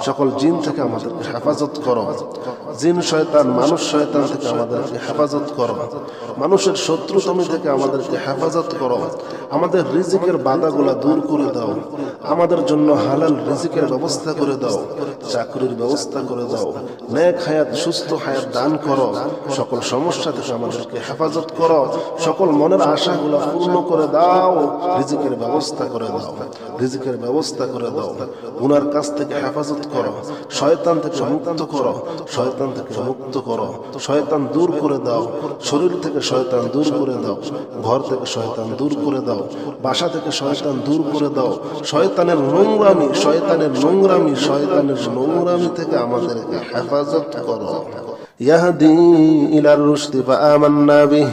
সকল জিন থেকে আমাদেরকে হেফাজত করো। জিন শয়তান মানুষ শয়তান থেকে আমাদেরকে হেফাজত করো। মানুষের শত্রুতমি থেকে আমাদেরকে হেফাজত করো। আমাদের রিজিকের বাধাগুলা দূর করে দাও। আমাদের জন্য হালাল রিজিকের ব্যবস্থা করে দাও, চাকরির ব্যবস্থা করে দাও, নেক হায়াত সুস্থ হায়াত দান করো। সকল সমস্যা থেকে আমাদেরকে হেফাজত করো। সকল মনের আশাগুলা পূর্ণ করে দাও। রিজিকের ব্যবস্থা করে দাও, রিজিকের ব্যবস্থা করে দাও। গুনার কাছ থেকে হেফাজত করো, শয়তান থেকে মুক্ত করো, শয়তান থেকে মুক্ত করো। শয়তান দূর করে দাও, শরীর থেকে শয়তান দূর করে দাও, ঘর থেকে শয়তান দূর করে দাও, বাসা থেকে শয়তান দূর করে দাও। শয়তানের নোংরামি, শয়তানের নোংরামি, শয়তানের নোংরামি থেকে আমাদেরকে হেফাজত করো। يهدي إلى الرشد فآمنا به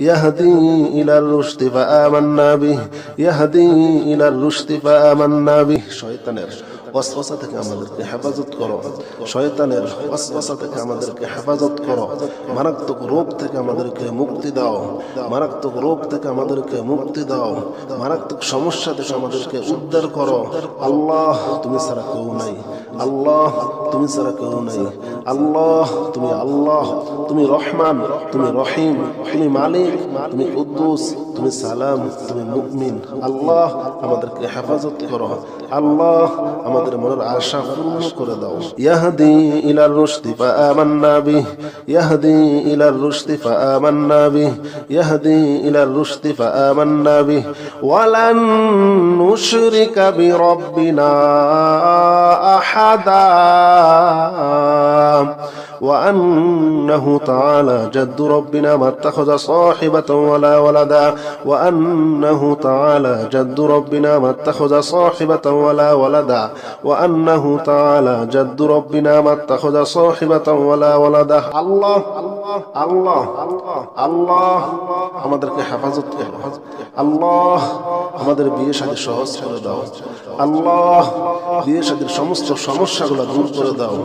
يهدي إلى الرشد فآمنا به يهدي إلى الرشد فآمنا به শয়তানের ওয়াসওয়াসা থেকে আমাদেরকে হেফাজত করো। শয়তানের ওয়াসওয়াসা থেকে আমাদেরকে হেফাজত করো। মারাত্মক রোগ থেকে আমাদেরকে মুক্তি দাও, মারাত্মক রোগ থেকে আমাদেরকে মুক্তি দাও। মারাত্মক সমস্যা থেকে আমাদেরকে উদ্ধার করো। আল্লাহ তুমি ছাড়া কেউ নাই, আল্লাহ তুমি ছাড়া কেউ নাই। আল্লাহ তুমি আল্লাহ, তুমি রহমান, তুমি রহিম, তুমি মালিক, তুমি কুদ্দুস, তুমি সালাম, তুমি মুমিন। আল্লাহ আমাদেরকে হেফাজত করো। আল্লাহ আমাদের মনের আশা পূর্ণ করে দাও। ইয়াহদি ইলার রুশদি ফাআমান্না বিহি ইয়াহদি ইলার রুশদি ফাআমান্না বিহি ইয়াহদি ইলার রুশদি ফাআমান্না বিহি ওয়ালান নুশরিকা বিরাব্বিনা আহাদা وأنه تعالى جد ربنا ما اتخذ صاحبة ولا ولدا وأنه تعالى جد ربنا ما اتخذ صاحبة ولا ولدا وأنه تعالى جد ربنا ما اتخذ صاحبة ولا ولدا الله الله الله আমাদেরকে হেফাজত করো। আল্লাহ আমাদের বিয়ে শাদী সহজ করে দাও। আল্লাহ বিয়ে শাদীর সমস্ত সমস্যাগুলো দূর করে দাও।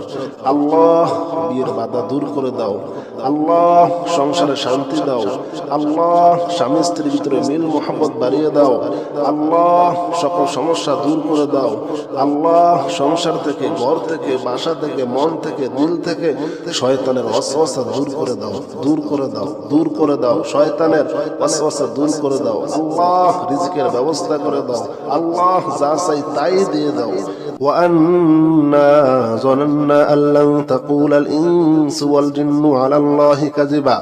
আল্লাহ বিয়ের বাধা দূর করে দাও। আল্লাহ সংসারে শান্তি দাও। আল্লাহ স্বামী স্ত্রীর ভিতরে মিল মোহাম্মত বাড়িয়ে দাও। আল্লাহ সকল সমস্যা দূর করে দাও। আল্লাহ সংসার থেকে, ঘর থেকে, বাসা থেকে, মন থেকে, দিল থেকে শয়তানের ওয়াসওয়াসা দূর করে দাও, দূর করে দাও, দূর করে দাও। শয়তানের ওয়াসওয়াসা দূর করে দাও। আল্লাহ রিজিকের ব্যবস্থা করে দাও। আল্লাহ যা চাই তাই দিয়ে দাও। وأنا ظننا أن لن تقول الإنس والجن على الله كذبا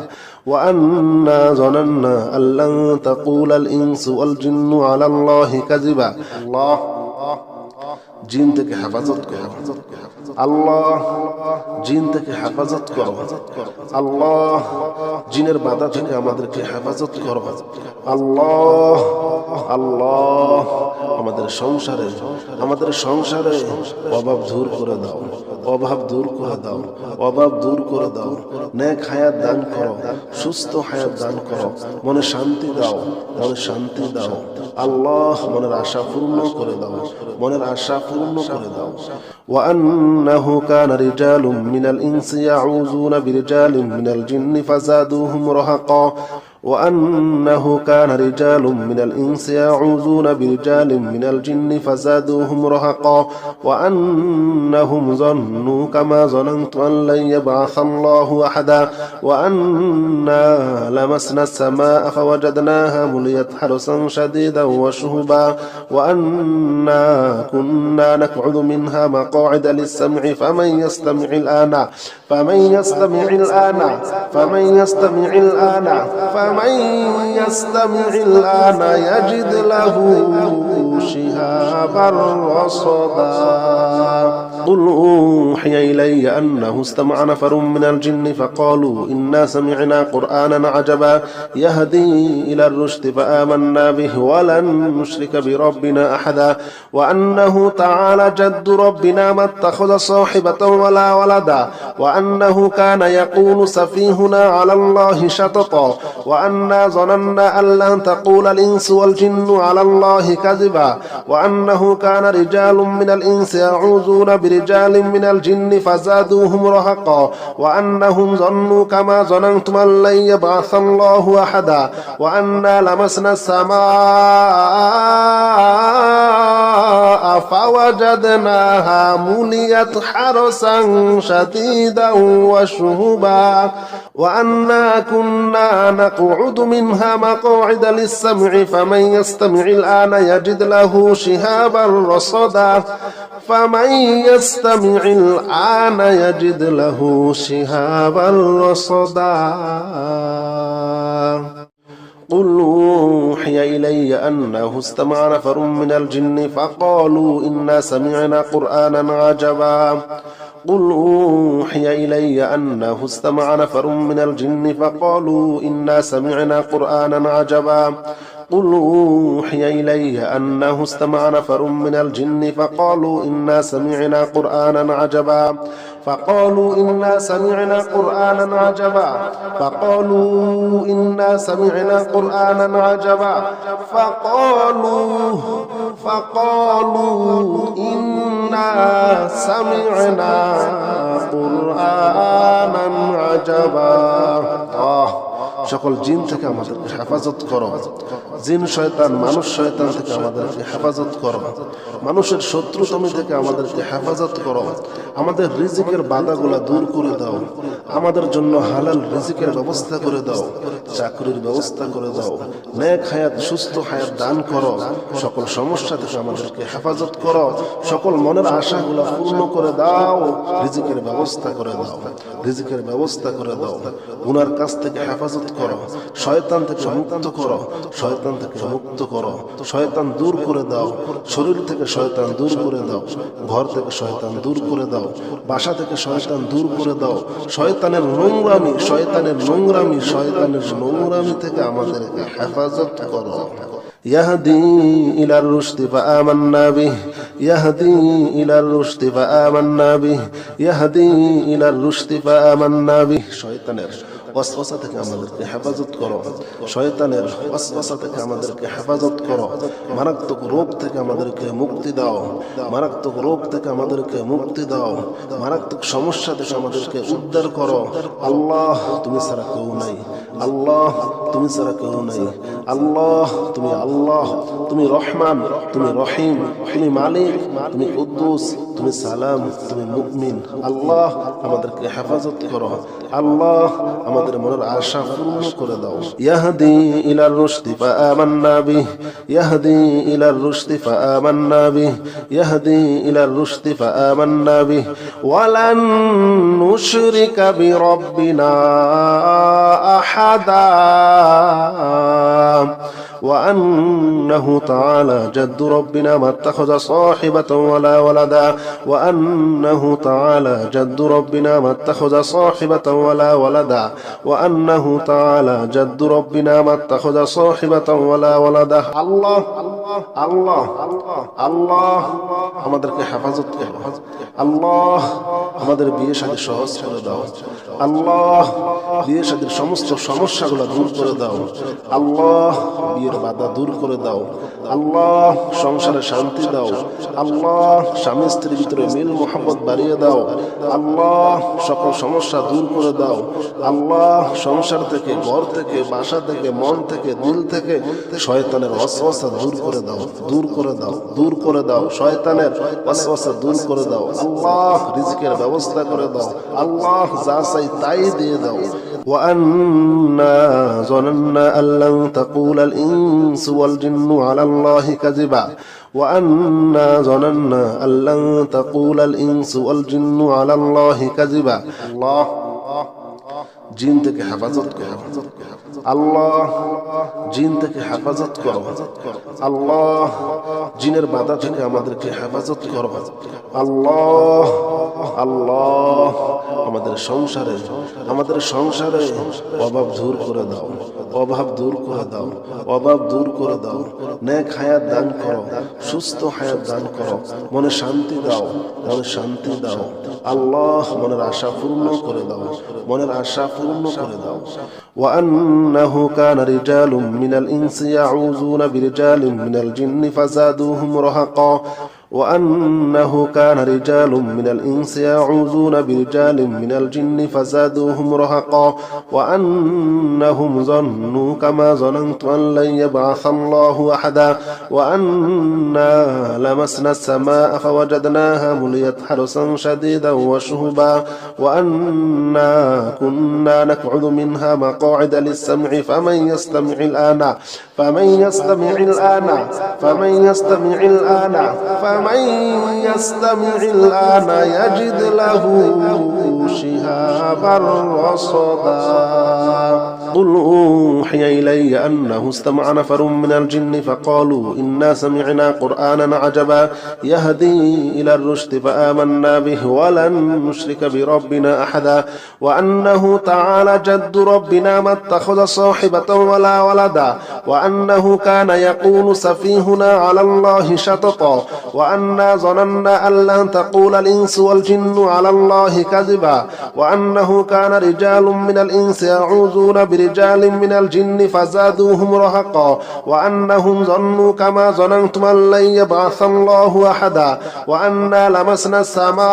وأنا ظننا أن لن تقول الإنس والجن على الله كذبا الله জিন থেকে হেফাজত করো। আল্লাহ জিন থেকে হেফাজত করো। আল্লাহ জিনের বাধা থেকে আমাদেরকে হেফাজত করো। আল্লাহ আল্লাহ আমাদের সংসারে অভাব দূর করে দাও, অভাব দূর করে দাও, অভাব দূর করে দাও। নেক হায়াত দান করো, সুস্থ হায়াত দান করো। মনে শান্তি দাও, মনে শান্তি দাও। আল্লাহ মনের আশা পূর্ণ করে দাও, মনের আশা পূর্ণ করে দাও। وأنه كان رجال من الإنس يعوذون برجال من الجن فزادوهم رهقا وأنه كان رجال من الإنس يعوذون برجال من الجن فزادوهم رهقا وأنهم ظنوا كما ظننت أن لن يبعث الله أحدا وأنا لمسنا السماء فوجدناها مليت حرسا شديدا وشهبا وأنا كنا نقعد منها مقاعد للسمع فمن يستمع الآن فمن يستمع الآن فمن يستمع الآن فمن يستمع الآن يجد له شهابا رصدا قل أوحي إلي أنه استمع نفر من الجن فقالوا إنا سمعنا قرآنا عجبا يهدي إلى الرشد فآمنا به ولن نشرك بربنا أحدا وأنه تعالى جد ربنا ما اتخذ صاحبة ولا ولدا وأنه كان يقول سفيهنا على الله شططا وأنا ظننا أن لن تقول الإنس والجن على الله كذبا وأنه كان رجال من الإنس يعوذون برجال من الجن فزادوهم رهقا وأنهم ظنوا كما ظننتم أن لن يبعث الله أحدا وأنا لمسنا السماء فوجدناها مليت حرسا شديدا وشهبا وأنا كنا نقعد منها مقاعد للسمع فمن يستمع الآن يجد له شهابا رصدا فمن يستمع الآن يجد له شهابا رصدا قل أوحي إلي أنه استمع نفر من الجن فقالوا إنا سمعنا قرآنا عجبا قل أوحي إلي أنه استمع نفر من الجن فقالوا إنا سمعنا قرآنا عجبا قل أوحي إلي أنه استمع نفر من الجن فقالوا إنا سمعنا قرآنا عجبا فقالوا إنا سمعنا قرآنا عجبا فقالوا إنا سمعنا قرآنا عجبا فقالوا إنا سمعنا قرآنا عجبا সকল জিন থেকে আমাদেরকে হেফাজত করো জিন শয়তান মানুষ শয়তান থেকে আমাদেরকে হেফাজত করো মানুষের শত্রুতমি থেকে আমাদেরকে হেফাজত করো আমাদের রিজিকের বাধাগুলা দূর করে দাও আমাদের জন্য হালাল রিজিকের ব্যবস্থা করে দাও চাকরির ব্যবস্থা করে দাও নেক হায়াত সুস্থ হায়াত দান করো সকল সমস্যা থেকে আমাদেরকে হেফাজত করো সকল মনের আশাগুলা পূর্ণ করে দাও রিজিকের ব্যবস্থা করে দাও রিজিকের ব্যবস্থা করে দাও গুনার কাছ থেকে হেফাজত করো শয়তান থেকে মুক্ত করো শয়তান থেকে মুক্ত করো শয়তান দূর করে দাও শরীর থেকে শয়তান দূর করে দাও ঘর থেকে শয়তান দূর করে দাও বাসা থেকে শয়তান দূর করে দাও শয়তানের নোংরামি থেকে আমাদেরকে হেফাজত করো يهدي إلى الرشد فآمنا به يهدي إلى الرشد فآمنا به يهدي إلى الرشد فآمنا به শয়তানের ওয়াসওয়াসা থেকে আমাদেরকে হেফাজত করো শয়তানের ওয়াসওয়াসা থেকে আমাদেরকে হেফাজত করো মারাত্মক রোগ থেকে আমাদেরকে মুক্তি দাও মারাত্মক রোগ থেকে আমাদেরকে মুক্তি দাও মারাত্মক সমস্যা থেকে আমাদেরকে উদ্ধার করো আল্লাহ তুমি ছাড়া কেউ নাই আল্লাহ তুমি ছাড়া কেউ নাই আল্লাহ তুমি রহমান তুমি রহিম তুমি মালিক তুমি কুদ্দুস তুমি সালাম তুমি মুমিন আল্লাহ আমাদেরকে হেফাজত করো আল্লাহ আমাদের মনের আশা পূর্ণ করে দাও ইয়াহদি ইলার রুশদি ফাআমান্না বিহি ইয়াহদি ইলার রুশদি ফাআমান্না বিহি ইয়াহদি ইলার রুশদি ফাআমান্না বিহি ওয়ালান নুশরিকা বিরাব্বিনা আহাদা وأنه تعالى جد ربنا ما اتخذ صاحبة ولا ولدا وأنه تعالى جد ربنا ما اتخذ صاحبة ولا ولدا وأنه تعالى جد ربنا ما اتخذ صاحبة ولا ولدا الله الله الله আমাদেরকে হেফাজত করো আল্লাহ আমাদের বিয়ে শাদী সহজ করে দাও আল্লাহ বিয়ে শাদীর সমস্ত সমস্যাগুলো দূর করে দাও আল্লাহ বিয়ের বাধা দূর করে দাও আল্লাহ সংসারে শান্তি দাও আল্লাহ স্বামী স্ত্রীর ভিতরে মিল মোহাম্মত বাড়িয়ে দাও আল্লাহ সকল সমস্যা দূর করে দাও আল্লাহ সংসার থেকে ঘর থেকে বাসা থেকে মন থেকে দিল থেকে শয়তানের ওয়াসওয়াসা দূর করে দাও দূর করে দাও দূর করে দাও শয়তানের ওয়াসওয়াসা দূর করে দাও আল্লাহ রিজিকের ব্যবস্থা করে দাও আল্লাহ যা চাই তাই দিয়ে দাও وأنا ظننا أن لن تقول الإنس والجن على الله كذبا وأنا ظننا أن لن تقول الإنس والجن على الله كذبا الله জিন থেকে হেফাজত করো আল্লাহ জিন থেকে হেফাজত করো আল্লাহ জিনের বাধা থেকে আমাদেরকে হেফাজত করো আল্লাহ আল্লাহ আমাদের সংসারে অভাব দূর করে দাও অভাব দূর করে দাও অভাব দূর করে দাও নেক হায়াত দান করো সুস্থ হায়াত দান করো মনে শান্তি দাও মনে শান্তি দাও আল্লাহ মনের আশা পূর্ণ করে দাও মনের আশা পূর্ণ করে দাও وأنه كان رجال من الإنس يعوذون برجال من الجن فزادوهم رهقا وأنه كان رجال من الإنس يعوذون برجال من الجن فزادوهم رهقا وأنهم ظنوا كما ظننت أن لن يبعث الله أحدا وأنا لمسنا السماء فوجدناها مليت حرسا شديدا وشهبا وأنا كنا نقعد منها مقاعد للسمع فمن يستمع الآن يجد له شهابا رصدا قل أوحي إلي أنه استمع نفر من الجن فقالوا إنا سمعنا قرآنا عجبا يهدي إلى الرشد فآمنا به ولن نشرك بربنا أحدا وأنه تعالى جد ربنا ما اتخذ صاحبة ولا ولدا وأنه كان يقول سفيهنا على الله شططا وأنا ظننا أن لن تقول الإنس والجن على الله كذبا وأنه كان رجال من الإنس يعوذون برجال من الجن فزادوهم رهقا وأنهم ظنوا كما ظننتم أن لن يبعث الله أحدا وأنا لمسنا السماء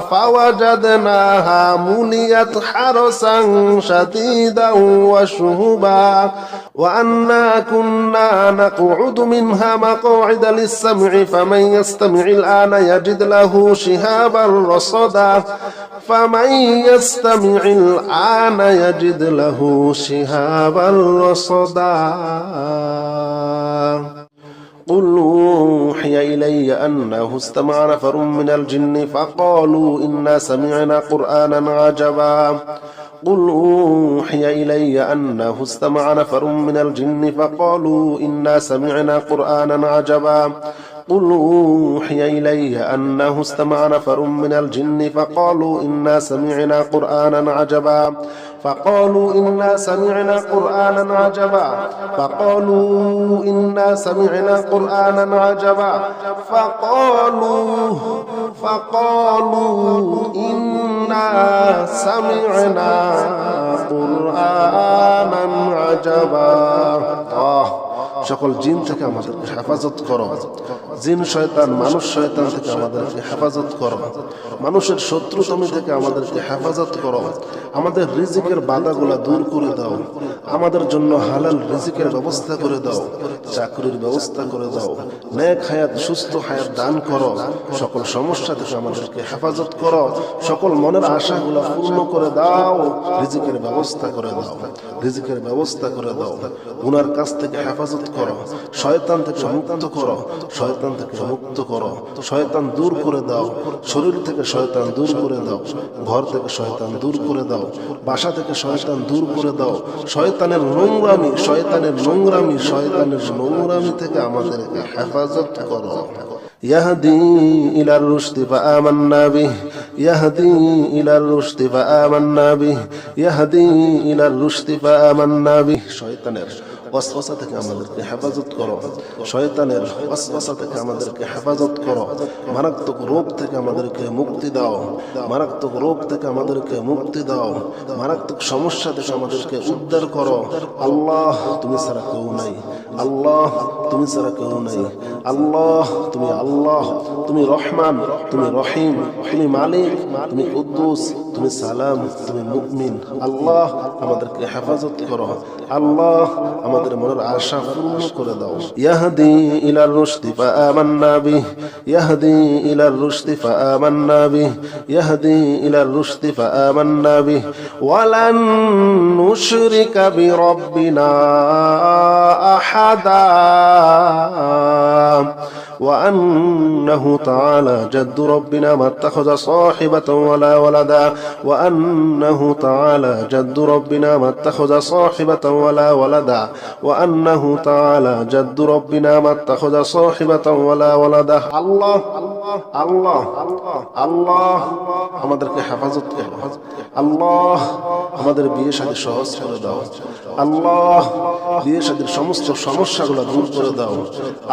فوجدناها مليت حرسا شديدا وشهبا وأنا كنا نقعد منها مقاعد للسمع فمن يستمع الآن يجد له شهابا رصدا قل أوحي إلي أنه استمع نفر من الجن فقالوا إنا سمعنا قرآنا عجبا قل أوحي إلي أنه استمع نفر من الجن فقالوا إنا سمعنا قرآنا عجبا قل أوحي إلي أنه استمع نفر من الجن فقالوا إنا سمعنا قرآنا عجبا فقالوا إنا سمعنا قرآنا عجبا সকল জিন থেকে আমাদেরকে হেফাজত করো জিন শয়তান মানুষ শয়তান থেকে আমাদেরকে হেফাজত করো মানুষের শত্রুতামি থেকে আমাদেরকে হেফাজত করো আমাদের রিজিকের বাধাগুলা দূর করে দাও আমাদের জন্য হালাল রিজিকের ব্যবস্থা করে দাও চাকরির ব্যবস্থা করে দাও নেক হায়াত সুস্থ হায়াত দান করো সকল সমস্যা থেকে আমাদেরকে হেফাজত করো সকল মনের আশাগুলা পূর্ণ করে দাও রিজিকের ব্যবস্থা করে দাও গুনার কাছ থেকে হেফাজত করো শয়তান থেকে মুক্ত করো শয়তান দূর করে দাও শরীর থেকে শয়তান দূর করে দাও ঘর থেকে শয়তান দূর করে দাও বাসা থেকে শয়তান দূর করে দাও শয়তানের নোংরামি থেকে আমাদেরকে হেফাজত করো يهدي إلى الرشد فآمنا به শয়তানের ওয়াসওয়াসা থেকে আমাদেরকে হেফাজত করো শয়তানের ওয়াসওয়াসা থেকে আমাদেরকে হেফাজত করো মারাত্মক রোগ থেকে আমাদেরকে মুক্তি দাও মারাত্মক সমস্যা থেকে আমাদেরকে উদ্ধার করো আল্লাহ তুমি ছাড়া কেউ নাই আল্লাহ তুমি রহমান তুমি রহিম তুমি মালিক তুমি কুদ্দুস তুমি সালাম তুমি মুমিন আল্লাহ আমাদেরকে হেফাজত করো আল্লাহ আমাদের মনের আশা পূর্ণ করে দাও ইয়াহদি ইলার রুশদি ফাআমান্না বিহি ওয়ালান নুশরিকা বিরাব্বিনা আহাদা وأنه تعالى جد ربنا ما اتخذ صاحبة ولا ولدا وأنه تعالى جد ربنا ما اتخذ صاحبة ولا ولدا الله আমাদেরকে হেফাজত করো আল্লাহ আমাদের বিয়ে শাদী সহজ করে দাও আল্লাহ বিয়ে শাদীর সমস্ত সমস্যাগুলো দূর করে দাও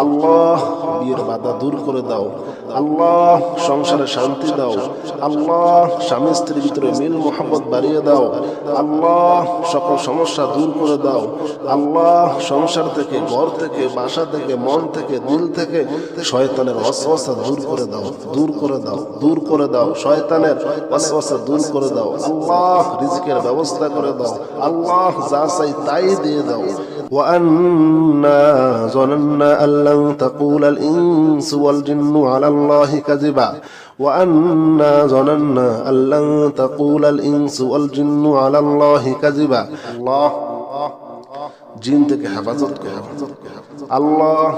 আল্লাহ, বিয়ের বাধা দূর করে দাও আল্লাহ, সংসারে শান্তি দাও আল্লাহ, স্বামী স্ত্রীর ভিতরে মিল মোহাম্মত বাড়িয়ে দাও আল্লাহ, সকল সমস্যা দূর করে দাও আল্লাহ, সংসার থেকে, ঘর থেকে, বাসা থেকে, মন থেকে, দিল থেকে শয়তানের ওয়াসওয়াসা দূর করে দাও, দূর করে দাও, দূর করে দাও, শয়তানের ওয়াসওয়াসা দূর করে দাও আল্লাহ, রিজিকের ব্যবস্থা করে দাও আল্লাহ, যা চাই তাই দিয়ে দাও। وأنا ظننا أن لن تقول الإنس والجن على الله كذبا وأنا ظننا أن لن تقول الإنس والجن على الله كذبا الله জিন থেকে হেফাজত করো আল্লাহ,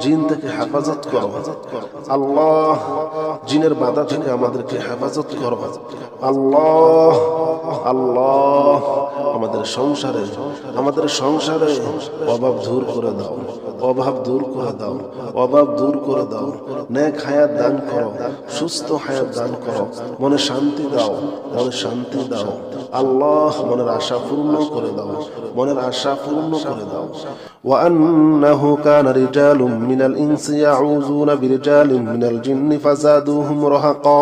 জিন থেকে হেফাজত করো আল্লাহ, জিনের বাধা থেকে আমাদেরকে হেফাজত করো আল্লাহ আল্লাহ, আমাদের সংসারে অভাব দূর করে দাও, অভাব দূর করে দাও, অভাব দূর করে দাও, নেক হায়াত দান করো, সুস্থ হায়াত দান করো, মনে শান্তি দাও, মনে শান্তি দাও আল্লাহ, মনের আশা পূর্ণ করে দাও, মনের আশা পূর্ণ করে দাও। وأنه كان رجال من الإنس يعوذون برجال من الجن فزادوهم رهقا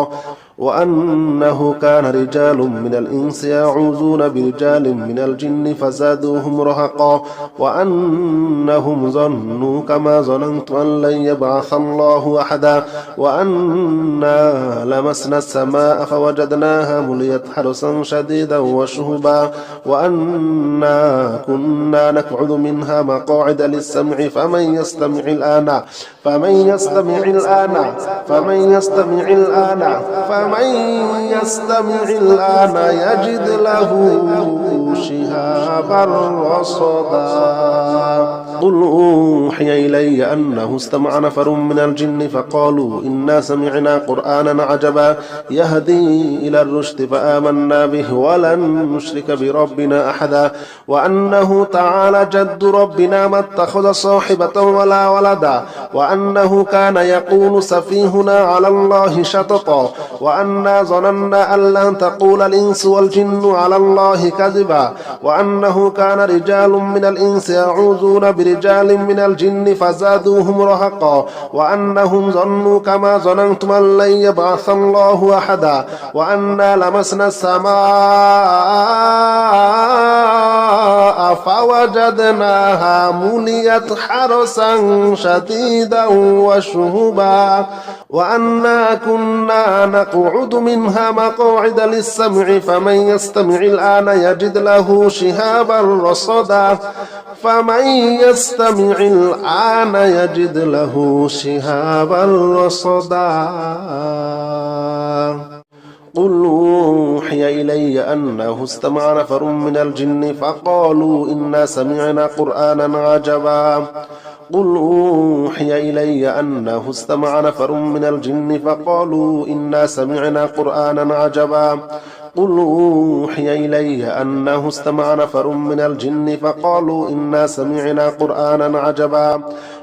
وأنه كان رجال من الإنس يعوذون برجال من الجن فزادوهم رهقا وأنهم ظنوا كما ظننت أن لن يبعث الله أحدا وأنا لمسنا السماء فوجدناها مليت حرسا شديدا وشهبا وأنا كنا نقعد منها مقاعد للسمع فمن يستمع الآن فمن يستمع الآن فمن يستمع الآن فمن يستمع الآن يجد له شهابا رصدا قل أوحي إلي أنه استمع نفر من الجن فقالوا إنا سمعنا قرآنا عجبا يهدي إلى الرشد فآمنا به ولن نشرك بربنا أحدا وأنه تعالى جد ربنا ما اتخذ صاحبة ولا ولدا وأنه كان يقول سفيهنا على الله شططا وأنا ظننا أن لن تقول الإنس والجن على الله كذبا وأنه كان رجال من الإنس يعوذون برجال من الجن فزادوهم رهقا وأنهم ظنوا كما ظننتم أن لن يبعث الله أحدا وأنا لمسنا السماء فوجدناها مليت حرسا شديدا وشهبا وأنا كنا نقعد منها مقاعد للسمع فمن يستمع الآن يجد له شهابا رصدا فمن يستمع الآن يجد له شهابا رصدا قل أوحي إلي أنه استمع نفر من الجن فقالوا إنا سمعنا قرآنا عجبا قل أوحي إلي أنه استمع نفر من الجن فقالوا إنا سمعنا قرآنا عجبا قل أوحي إلي أنه استمع نفر من الجن فقالوا إنا سمعنا قرآنا عجبا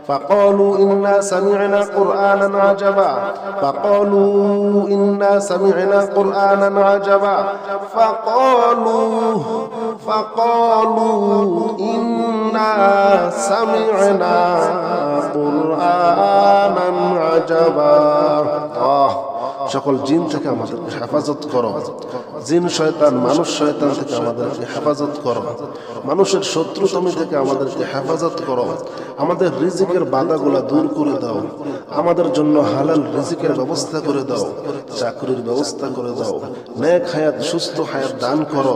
فقالوا إنا سمعنا قرآنا عجبا فقالوا إنا سمعنا قرآنا عجبا فقالوا إنا سمعنا قرآنا عجبا সকল জিন থেকে আমাদেরকে হেফাজত করো, জিন শয়তান মানুষ শয়তান থেকে আমাদেরকে হেফাজত করো, মানুষের শত্রুতমি থেকে আমাদেরকে হেফাজত করো, আমাদের রিজিকের বাধাগুলা দূর করে দাও, আমাদের জন্য হালাল রিজিকের ব্যবস্থা করে দাও, চাকরির ব্যবস্থা করে দাও, নেক হায়াত সুস্থ হায়াত দান করো,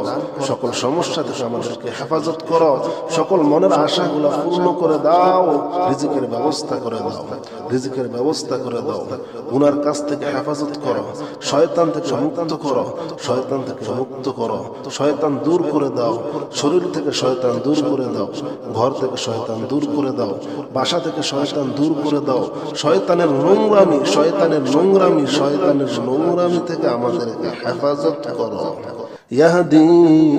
সকল সমস্যা থেকে আমাদেরকে হেফাজত করো, সকল মনের আশাগুলা পূর্ণ করে দাও, রিজিকের ব্যবস্থা করে দাও, রিজিকের ব্যবস্থা করে দাও, গুনার কাছ থেকে হেফাজত করো, শয়তান থেকে মুক্ত করো, শয়তান থেকে মুক্ত করো, শয়তান দূর করে দাও, শরীর থেকে শয়তান দূর করে দাও, ঘর থেকে শয়তান দূর করে দাও, বাসা থেকে শয়তান দূর করে দাও, শয়তানের নোংরামি শয়তানের নোংরামি থেকে আমাদেরকে হেফাজত করো। يهدي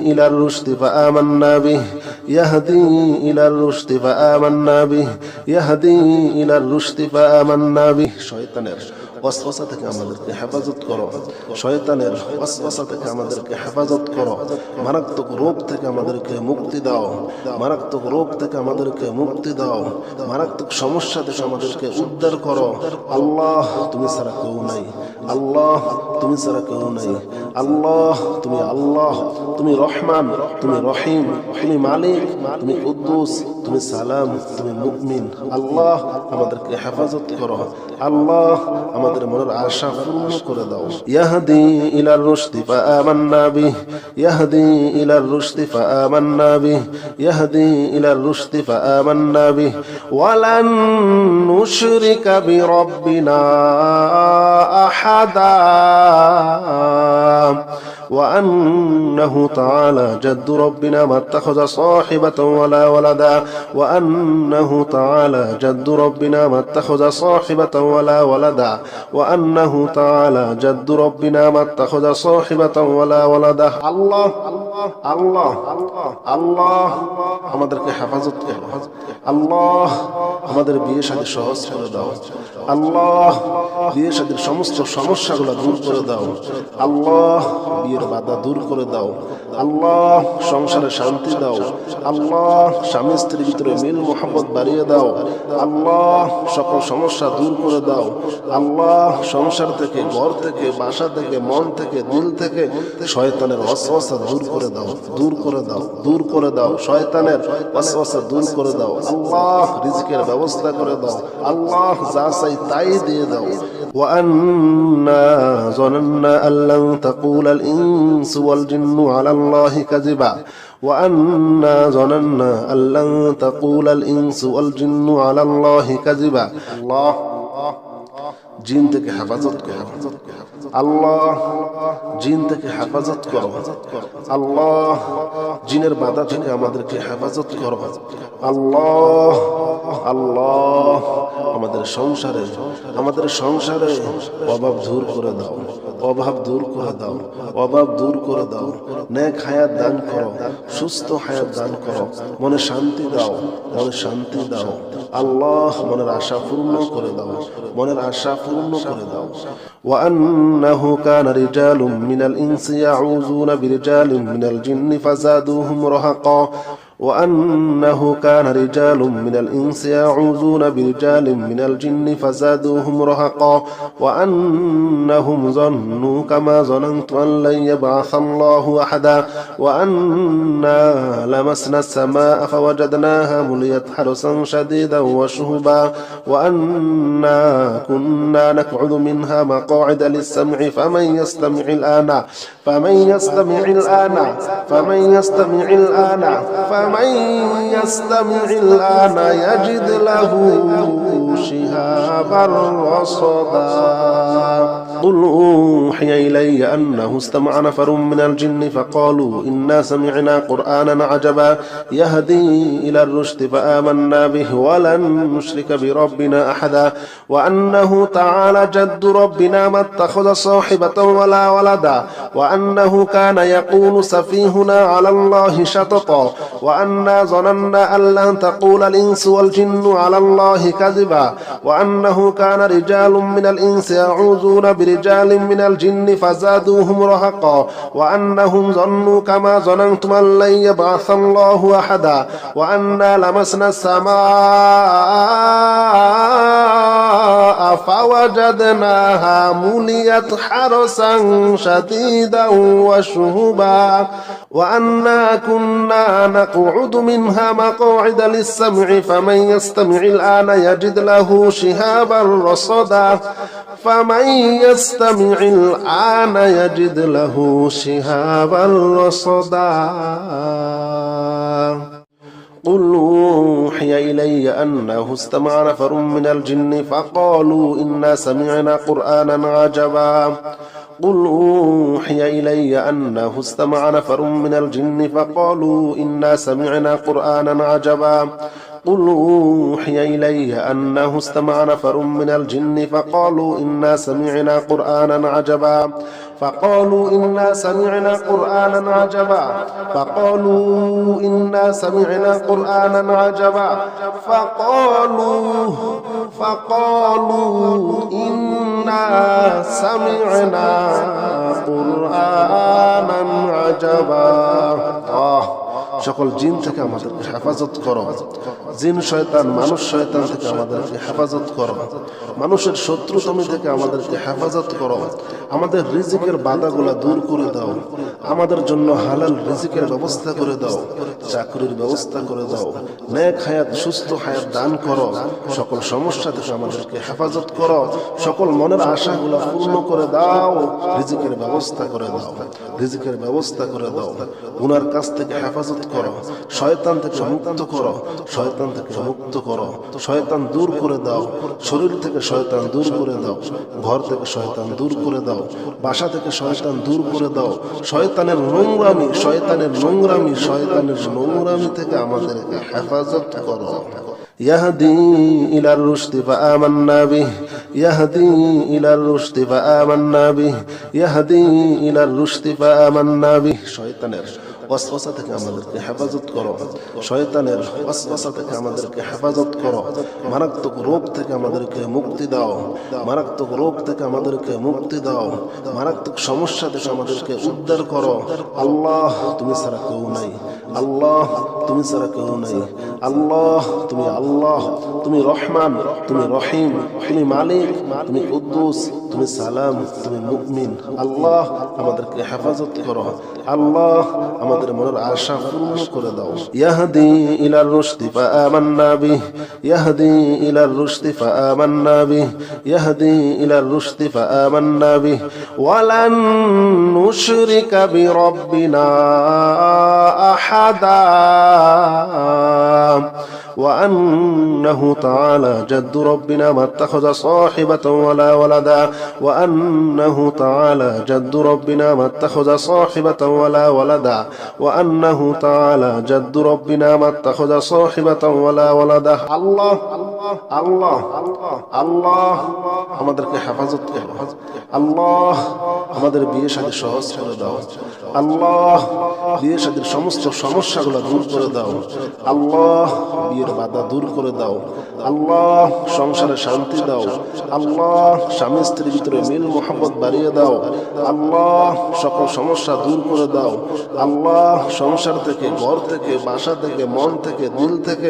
إلى الرشد فآمنا به يهدي إلى الرشد فآمنا به يهدي إلى الرشد فآمنا به শয়তানের ওয়াসওয়াসা থেকে আমাদেরকে হেফাজত করো শয়তানের ওয়াসওয়াসা থেকে আমাদেরকে হেফাজত করো মারাত্মক রোগ থেকে আমাদেরকে মুক্তি দাও মারাত্মক রোগ থেকে আমাদেরকে মুক্তি দাও মারাত্মক সমস্যা থেকে আমাদেরকে উদ্ধার করো আল্লাহ তুমি ছাড়া কেউ নাই আল্লাহ তুমি ছাড়া কেউ নাই আল্লাহ তুমি আল্লাহ তুমি রহমান তুমি রহিম তুমি মালিক তুমি কুদ্দুস তুমি সালাম তুমি মুমিন আল্লাহ আমাদেরকে হেফাজত করো আল্লাহ আমাদের মনের আশা পূর্ণ করে দাও ইয়াহদি ইলার রুশদি ফাআমান্না বিহি ইয়াহদি ইলার রুশদি ফাআমান্না বিহি ইয়াহদি ইলার রুশদি ফাআমান্না বিহি ওয়ালান নুশরিকা বিরাব্বিনা আহাদা وأنه تعالى جد ربنا ما اتخذ صاحبة ولا ولدا وأنه تعالى جد ربنا ما اتخذ صاحبة ولا ولدا وأنه تعالى جد ربنا ما اتخذ صاحبة ولا ولدا الله الله الله আমাদেরকে হেফাজত করো আল্লাহ আমাদের বিয়ে শাদী সহজ করে দাও আল্লাহ বিয়ে শাদীর সমস্ত সমস্যাগুলো দূর করে দাও আল্লাহ বিয়ের বাধা দূর করে দাও আল্লাহ সংসারে শান্তি দাও আল্লাহ স্বামী স্ত্রীর ভিতরে মিল মোহাম্মত বাড়িয়ে দাও আল্লাহ সকল সমস্যা দূর করে দাও আল্লাহ সংসার থেকে ঘর থেকে বাসা থেকে মন থেকে দিল থেকে শয়তানের ওয়াসওয়াসা দূর করে দাও দূর করে দাও দূর করে দাও শয়তানের ওয়াসওয়াসা দূর করে দাও আল্লাহ রিজিকের ব্যবস্থা করে দাও আল্লাহ যা চাই তাই দিয়ে দাও وأنا ظننا أن لن تقول الإنس والجن على الله كذبا وأنا ظننا أن لن تقول الإنس والجن على الله كذبا الله জিন থেকে হেফাজত করো আল্লাহ জিন থেকে হেফাজত করো আল্লাহ জিনের বাধা থেকে আমাদেরকে হেফাজত করো আল্লাহ আল্লাহ আমাদের সংসারে অভাব দূর করে দাও অভাব দূর করে দাও অভাব দূর করে দাও নেক হায়াত দান করো সুস্থ হায়াত দান করো মনে শান্তি দাও মনে শান্তি দাও আল্লাহ মনের আশা পূর্ণ করে দাও মনের আশা পূর্ণ করে দাও وأنه كان رجال من الإنس يعوذون برجال من الجن فزادوهم رهقا وأنه كان رجال من الإنس يعوذون برجال من الجن فزادوهم رهقا وأنهم ظنوا كما ظننت أن لن يبعث الله أحدا وأنا لمسنا السماء فوجدناها مليت حرسا شديدا وشهبا وأنا كنا نقعد منها مقاعد للسمع فمن يستمع الآن فمن يستمع الآن فمن يستمع الآن فمن يستمع الآن يجد له شهابا رصدا قل أوحي إلي أنه استمع نفر من الجن فقالوا إنا سمعنا قرآنا عجبا يهدي إلى الرشد فآمنا به ولن نشرك بربنا أحدا وأنه تعالى جد ربنا ما اتخذ صاحبة ولا ولدا وأنه كان يقول سفيهنا على الله شططا وأنا ظننا أن لن تقول الإنس والجن على الله كذبا وأنه كان رجال من الإنس يعوذون برجال من الجن فزادوهم رهقا وأنهم ظنوا كما ظننتم أن لن يبعث الله أحدا وأنا لمسنا السماء فوجدناها مليت حرسا شديدا وشهبا وأنا كنا نقعد منها مقاعد للسمع فمن يستمع الآن يجد له شهابا رصدا فمن يستمع الآن يجد له شهابا رصدا قل أوحي إلي أنه استمع نفر من الجن فقالوا إنا سمعنا قرآنا عجبا قل أوحي إلي أنه استمع نفر من الجن فقالوا إنا سمعنا قرآنا عجبا قل أوحي إلي أنه استمع نفر من الجن فقالوا إنا سمعنا قرآنا عجبا فقالوا إنا سمعنا قرآنا عجبا فقالوا إنا سمعنا قرآنا عجبا فقالوا إنا سمعنا قرآنا عجبا সকল জিন থেকে আমাদেরকে হেফাজত করো। জিন শয়তান মানুষ শয়তান থেকে আমাদেরকে হেফাজত করো। মানুষের শত্রুতমি থেকে আমাদেরকে হেফাজত করো। আমাদের রিজিকের বাধাগুলা দূর করে দাও। আমাদের জন্য হালাল রিজিকের ব্যবস্থা করে দাও। চাকরির ব্যবস্থা করে দাও। নেক হায়াত সুস্থ হায়াত দান করো। সকল সমস্যা থেকে আমাদেরকে হেফাজত করো। সকল মনের আশাগুলা পূর্ণ করে দাও। রিজিকের ব্যবস্থা করে দাও। রিজিকের ব্যবস্থা করে দাও। গুনার কাছ থেকে হেফাজত করো। শয়তান থেকে মুক্ত করো। শয়তান থেকে মুক্ত করো। শয়তান দূর করে দাও। শরীর থেকে শয়তান দূর করে দাও। ঘর থেকে শয়তান দূর করে দাও। বাসা থেকে শয়তান দূর করে দাও। শয়তানের নোংরামি থেকে আমাদেরকে হেফাজত করো। يهدي إلى الرشد فآمنا به يهدي إلى الرشد فآمنا به يهدي إلى الرشد فآمنا به শয়তানের ওয়াসওয়াসা থেকে আমাদেরকে হেফাজত করো। শয়তানের ওয়াসওয়াসা থেকে আমাদেরকে হেফাজত করো। মারাত্মক রোগ থেকে আমাদেরকে মুক্তি দাও। মারাত্মক রোগ থেকে আমাদেরকে মুক্তি দাও। মারাত্মক সমস্যা থেকে আমাদেরকে উদ্ধার করো। আল্লাহ তুমি ছাড়া কেউ নাই। আল্লাহ তুমি ছাড়া কেউ নাই। আল্লাহ তুমি আল্লাহ, তুমি রহমান, তুমি রহিম, তুমি মালিক, তুমি কুদ্দুস, তুমি সালাম, তুমি মুমিন। আল্লাহ আমাদেরকে হেফাজত করো। আল্লাহ আমাদের মনের আশা পূর্ণ করে দাও। ইয়াহদি ইলার রুশদি ফাআমান্না বিহি ইয়াহদি ইলার রুশদি ফাআমান্না বিহি ইয়াহদি ইলার রুশদি ফাআমান্না বিহি ওয়ালান নুশরিকা বিরাব্বিনা আহাদা وأنه تعالى جد ربنا ما اتخذ صاحبة ولا ولدا وأنه تعالى جد ربنا ما اتخذ صاحبة ولا ولدا وأنه تعالى جد ربنا ما اتخذ صاحبة ولا ولدا الله الله الله আমাদেরকে হেফাজত করো। আল্লাহ আমাদের বিয়ে শাদী সহজ করে দাও। আল্লাহ বিয়ে শাদীর সমস্ত সমস্যাগুলো দূর করে দাও। আল্লাহ বিয়ের বাধা দূর করে দাও। আল্লাহ সংসারে শান্তি দাও। আল্লাহ স্বামী স্ত্রীর ভিতরে মিল মোহাম্মত বাড়িয়ে দাও। আল্লাহ সকল সমস্যা দূর করে দাও। আল্লাহ সংসার থেকে, ঘর থেকে, বাসা থেকে, মন থেকে, দিল থেকে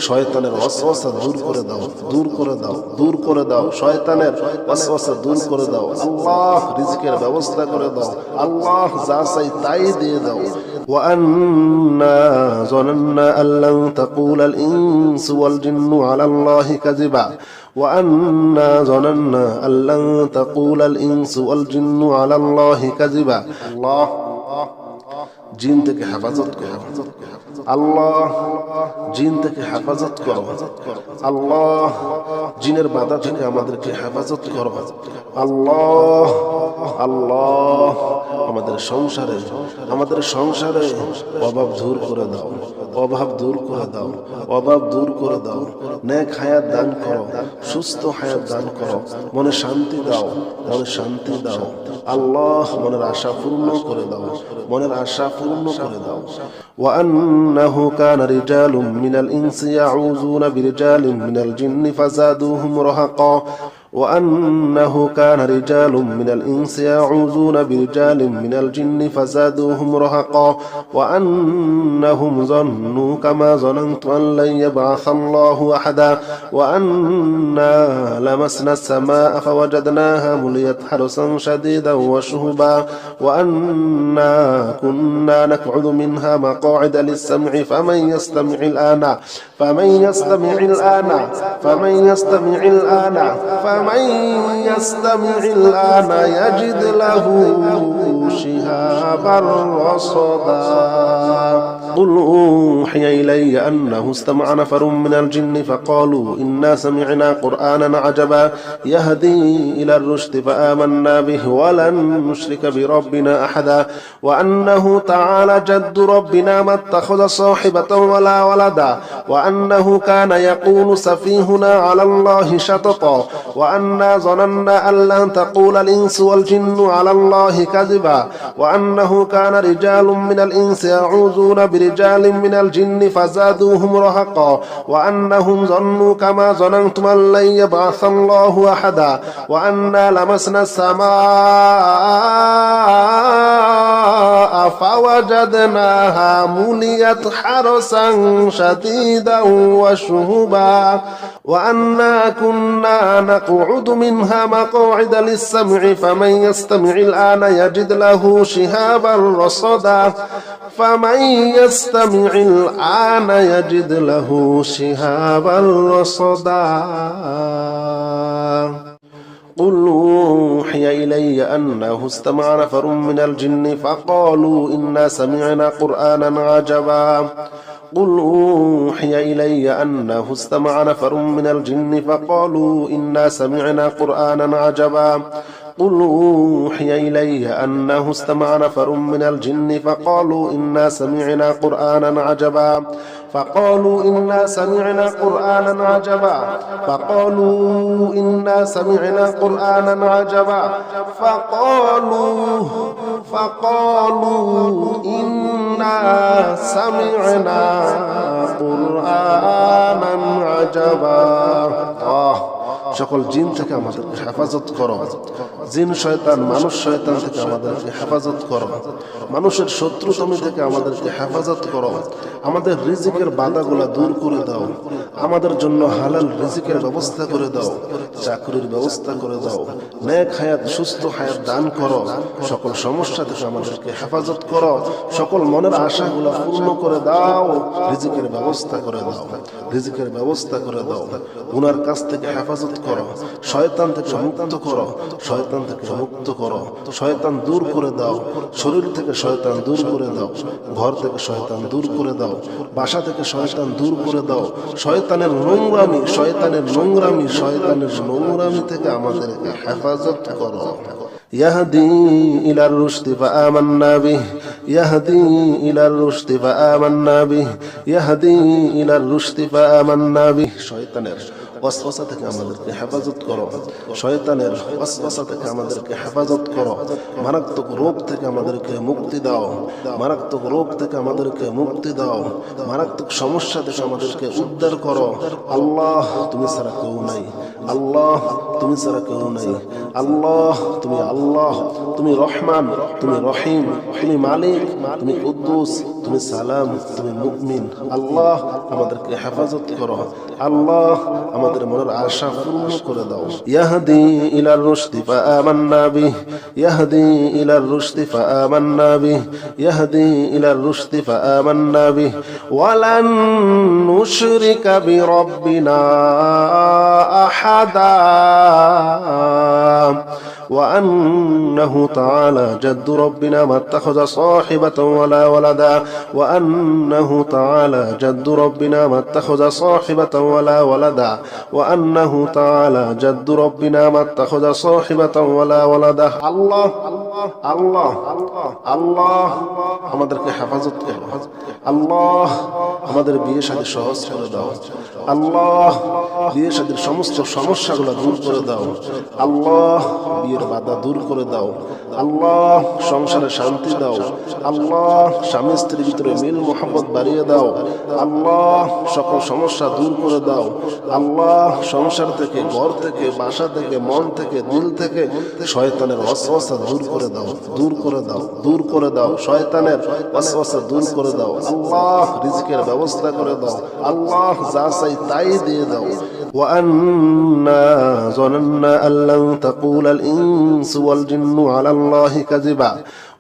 শয়তানের ওয়াসওয়াসা দূর করে দাও। দূর করে দাও। দূর করে দাও। শয়তানের ওয়াসওয়াসা দূর করে দাও। আল্লাহ রিজিকের ব্যবস্থা করে দাও। আল্লাহ যা চাই তাই দিয়ে দাও। وأنا ظننا أن لن تقول الإنس والجن على الله كذبا وأنا ظننا أن لن تقول الإنس والجن على الله كذبا الله জিন থেকে হেফাজত করো। আল্লাহ জিন থেকে হেফাজত করো। আল্লাহ জিনের বাধা থেকে আমাদেরকে হেফাজত করো। আল্লাহ আল্লাহ আমাদের সংসারে অভাব দূর করে দাও। অভাব দূর করে দাও। অভাব দূর করে দাও। নেক হায়াত দান করো। সুস্থ হায়াত দান করো। মনে শান্তি দাও। মনে শান্তি দাও। আল্লাহ মনের আশা পূর্ণ করে দাও। মনের আশা পূর্ণ করে দাও। وأنه كان رجال من الإنس يعوذون برجال من الجن فزادوهم رهقا وأنه كان رجال من الإنس يعوذون برجال من الجن فزادوهم رهقا وأنهم ظنوا كما ظننت أن لن يبعث الله أحدا وأنا لمسنا السماء فوجدناها مليت حرسا شديدا وشهبا وأنا كنا نقعد منها مقاعد للسمع فمن يستمع الآن فمن يستمع الآن فمن يستمع الآن فمن يستمع الآن يجد له شهابا رصدا قل أوحي إلي أنه استمع نفر من الجن فقالوا إنا سمعنا قرآنا عجبا يهدي إلى الرشد فآمنا به ولن نشرك بربنا أحدا وأنه تعالى جد ربنا ما اتخذ صاحبة ولا ولدا وأنه كان يقول سفيهنا على الله شططا وأنا ظننا أن لن تقول الإنس والجن على الله كذبا وأنه كان رجال من الإنس يعوذون برجال من الجن فزادوهم رهقا وأنهم ظنوا كما ظننتم أن لن يبعث الله أحدا وأنا لمسنا السماء فوجدناها مليت حرسا شديدا وشهبا وأنا كنا نقعد منها مقاعد للسمع فمن يستمع الآن يجد له شهابا رصدا فمن يستمع الآن يجد له شهابا رصدا قل أوحي إلي أنه استمع نفر من الجن فقالوا إنا سمعنا قرآنا عجبا قل أوحي إلي أنه استمع نفر من الجن فقالوا إنا سمعنا قرآنا عجبا قل أوحي إلي أنه استمع نفر من الجن فقالوا إنا سمعنا قرآنا عجبا فقالوا إنا سمعنا قرآنا عجبا فقالوا إنا سمعنا قرآنا عجبا فقالوا إنا سمعنا قرآنا عجبا সকল জিন থেকে আমাদেরকে হেফাজত করো জিন শয়তান মানুষ শয়তান থেকে আমাদেরকে হেফাজত করো মানুষের শত্রুতামি থেকে আমাদেরকে হেফাজত করো আমাদের রিজিকের বাধাগুলা দূর করে দাও আমাদের জন্য হালাল রিজিকের ব্যবস্থা করে দাও চাকরির ব্যবস্থা করে দাও নেক হায়াত সুস্থ হায়াত দান করো সকল সমস্যা থেকে আমাদেরকে হেফাজত করো সকল মনের আশাগুলা পূর্ণ করে দাও রিজিকের ব্যবস্থা করে দাও রিজিকের ব্যবস্থা করে দাও গুনার কাছ থেকে হেফাজত করো শয়তান থেকে মুক্ত করো শয়তান থেকে মুক্ত করো শয়তান দূর করে দাও শরীর থেকে শয়তান দূর করে দাও ঘর থেকে শয়তান দূর করে দাও বাসা থেকে শয়তান দূর করে দাও শয়তানের নোংরামি থেকে আমাদেরকে হেফাজত করো يهدي إلى الرشد فآمنا به يهدي إلى الرشد فآمنا به يهدي إلى الرشد فآمنا به শয়তানের ওয়াসওয়াসা থেকে আমাদেরকে হেফাজত করো শয়তানের ওয়াসওয়াসা থেকে আমাদেরকে হেফাজত করো মারাত্মক রোগ থেকে আমাদেরকে মুক্তি দাও মারাত্মক রোগ থেকে আমাদেরকে মুক্তি দাও মারাত্মক সমস্যা থেকে আমাদেরকে উদ্ধার করো আল্লাহ তুমি ছাড়া কেউ নাই আল্লাহ তুমি ছাড়া কেউ নাই আল্লাহ তুমি রহমান তুমি রহিম তুমি মালিক তুমি কুদ্দুস তুমি সালাম তুমি মুমিন আল্লাহ আমাদেরকে হেফাজত করো আল্লাহ আমাদের মনের আশা পূর্ণ করে দাও ইয়াহদি ইলার রুশদি ফাআমান্না বিহি ইয়াহদি ইলার রুশদি ফাআমান্না বিহি ইয়াহদি ইলার রুশদি ফাআমান্না বিহি ওয়ালান নুশরিকা বিরাব্বিনা আহাদা وأنه تعالى جد ربنا ما اتخذ صاحبة ولا ولدا وأنه تعالى جد ربنا ما اتخذ صاحبة ولا ولدا وأنه تعالى جد ربنا ما اتخذ صاحبة ولا ولدا الله الله الله আমাদেরকে হেফাজত করো আল্লাহ আমাদের বিয়ে শাদী সহজ করে দাও আল্লাহ বিয়ে শাদীর সমস্ত সমস্যাগুলো দূর করে দাও আল্লাহ বিয়ের বাধা দূর করে দাও আল্লাহ সংসারে শান্তি দাও আল্লাহ স্বামী স্ত্রীর ভিতরে মিল মোহাম্মত বাড়িয়ে দাও আল্লাহ সকল সমস্যা দূর করে দাও আল্লাহ সংসার থেকে ঘর থেকে বাসা থেকে মন থেকে দিল থেকে শয়তানের ওয়াসওয়াসা দূর করে দাও দূর করে দাও দূর করে দাও শয়তানের ওয়াসওয়াসা দূর করে দাও আল্লাহ রিজকের ব্যবস্থা করে দাও আল্লাহ যা চাই তাই দিয়ে দাও وأنا ظننا أن لن تقول الإنس والجن على الله كذبا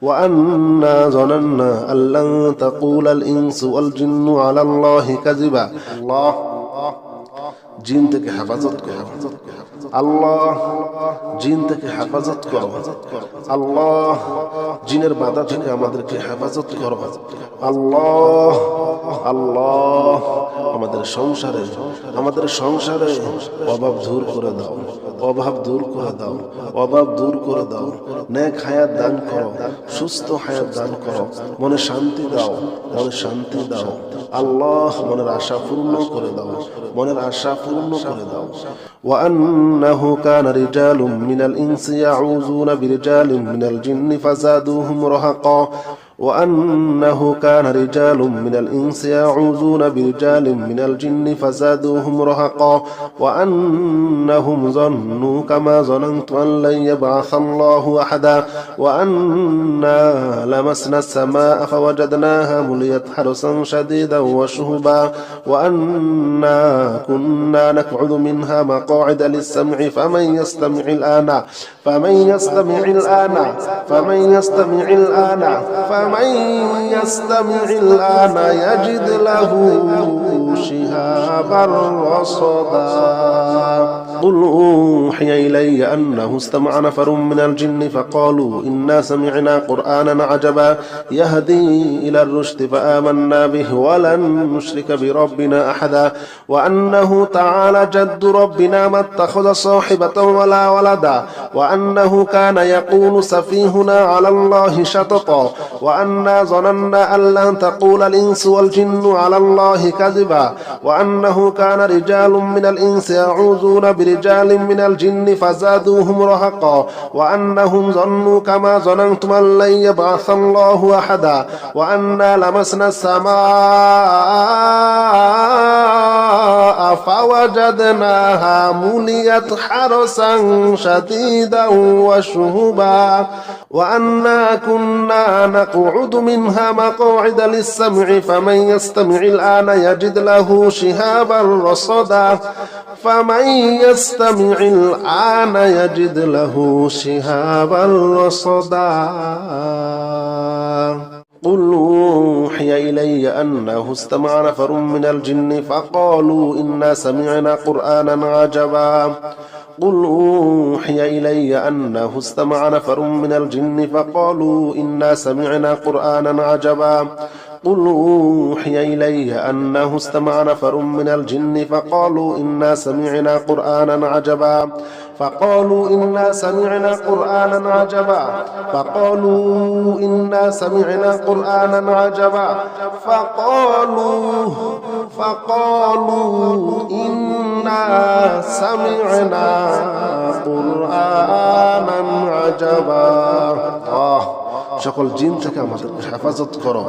وأنا ظننا أن لن تقول الإنس والجن على الله كذبا الله জিন থেকে হেফাজত করো আল্লাহ জিন থেকে হেফাজত করো। আল্লাহ জিনের বাধা থেকে আমাদেরকে হেফাজত করো। আল্লাহ আল্লাহ আমাদের সংসারে অভাব দূর করে দাও, অভাব দূর করে দাও, অভাব দূর করে দাও। নেক হায়াত দান করো, সুস্থ হায়াত দান করো, মনে শান্তি দাও, মনে শান্তি দাও। আল্লাহ মনের আশা পূর্ণ করে দাও, মনের আশা পূর্ণ করে দাও। وأنه كان رجال من الإنس يعوذون برجال من الجن فزادوهم رهقا وأنه كان رجال من الإنس يعوذون برجال من الجن فزادوهم رهقا وأنهم ظنوا كما ظننت أن لن يبعث الله أحدا وأنا لمسنا السماء فوجدناها مليت حرسا شديدا وشهبا وأنا كنا نقعد منها مقاعد للسمع فمن يستمع الآن يجد له شهابا رصدا قل أوحي إلي أنه استمع نفر من الجن فقالوا إنا سمعنا قرآنا عجبا يهدي إلى الرشد فآمنا به ولن نشرك بربنا أحدا وأنه تعالى جد ربنا ما اتخذ صاحبة ولا ولدا وأنه كان يقول سفيهنا على الله شططا وأنا ظننا أن لن تقول الإنس والجن على الله كذبا وأنه كان رجال من الإنس يعوذون برجال من الجن فزادوهم رهقا وأنهم ظنوا كما ظننتم أن لن يبعث الله أحدا وأنا لمسنا السماء فوجدناها مليت حرسا شديدا وشهبا وأنا كنا نقعد منها مقاعد للسمع فمن يستمع الآن يجد له شهابا رصدا فمن يستمع الآن يجد له شهابا رصدا قل أوحي إلي أنه استمع نفر من الجن فقالوا إنا سمعنا قرآنا عجبا قل أوحي إلي أنه استمع نفر من الجن فقالوا إنا سمعنا قرآنا عجبا قل أوحي إلي أنه استمع نفر من الجن فقالوا إنا سمعنا قرآنا عجبا فقالوا إنا سمعنا قرآنا عجبا فقالوا إنا سمعنا قرآنا عجبا فقالوا إنا سمعنا قرآنا عجبا সকল জিন থেকে আমাদেরকে হেফাজত করো।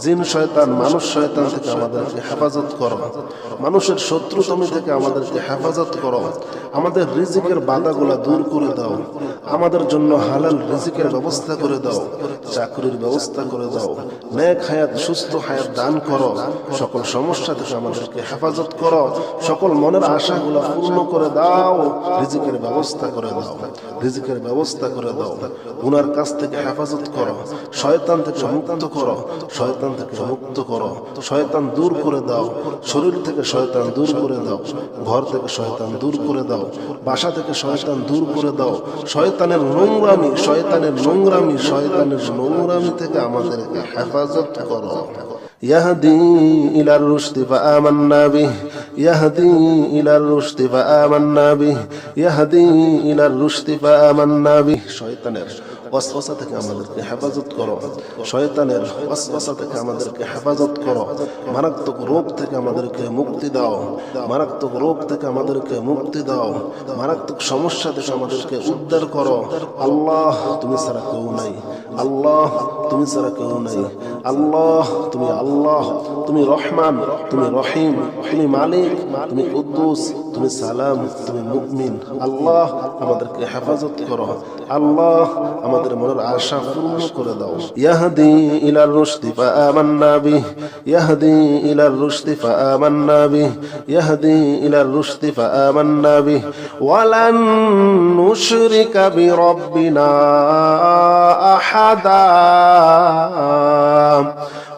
জিন শয়তান মানুষ শয়তান থেকে আমাদেরকে হেফাজত করো। মানুষের শত্রুতমি থেকে আমাদেরকে হেফাজত করো। আমাদের রিজিকের বাধাগুলা দূর করে দাও। আমাদের জন্য হালাল রিজিকের ব্যবস্থা করে দাও, চাকরির ব্যবস্থা করে দাও, নেক হায়াত সুস্থ হায়াত দান করো। সকল সমস্যা থেকে আমাদেরকে হেফাজত করো। সকল মনের আশাগুলা পূর্ণ করে দাও। রিজিকের ব্যবস্থা করে দাও, রিজিকের ব্যবস্থা করে দাও। গুনার কাছ থেকে হেফাজত করো, শয়তান থেকে মুক্ত করো, শয়তান থেকে মুক্ত করো। শয়তান দূর করে দাও, শরীর থেকে শয়তান দূর করে দাও, ঘর থেকে শয়তান দূর করে দাও, বাসা থেকে শয়তান দূর করে দাও। শয়তানের নোংরামি, শয়তানের নোংরামি, শয়তানের নোংরামি থেকে আমাদেরকে হেফাজত করো। يهدي إلى الرشد فآمنا به يهدي إلى الرشد فآمنا به يهدي إلى الرشد فآمنا به শয়তানের ওয়াসওয়াসা থেকে আমাদেরকে হেফাজত করো। শয়তানের ওয়াসওয়াসা থেকে আমাদেরকে হেফাজত করো। মারাত্মক রোগ থেকে আমাদেরকে মুক্তি দাও, মারাত্মক রোগ থেকে আমাদেরকে মুক্তি দাও। মারাত্মক সমস্যা থেকে আমাদেরকে উদ্ধার করো। আল্লাহ তুমি ছাড়া কেউ নাই, আল্লাহ তুমি ছাড়া কেউ নাই। আল্লাহ তুমি আল্লাহ, তুমি রহমান, তুমি রহিম, তুমি মালিক, তুমি কুদ্দুস, তুমি সালাম, তুমি মুমিন। আল্লাহ আমাদেরকে হেফাজত করো। আল্লাহ আমাদের মনের আশা পূর্ণ করে দাও। ইয়াহদি ইলার রুশদি ফাআমান্না বিহি ইয়াহদি ইলার রুশদি ফাআমান্না বিহি ইয়াহদি ইলার রুশদি ফাআমান্না বিহি ওয়ালান নুশরিকা বিরাব্বিনা আহাদা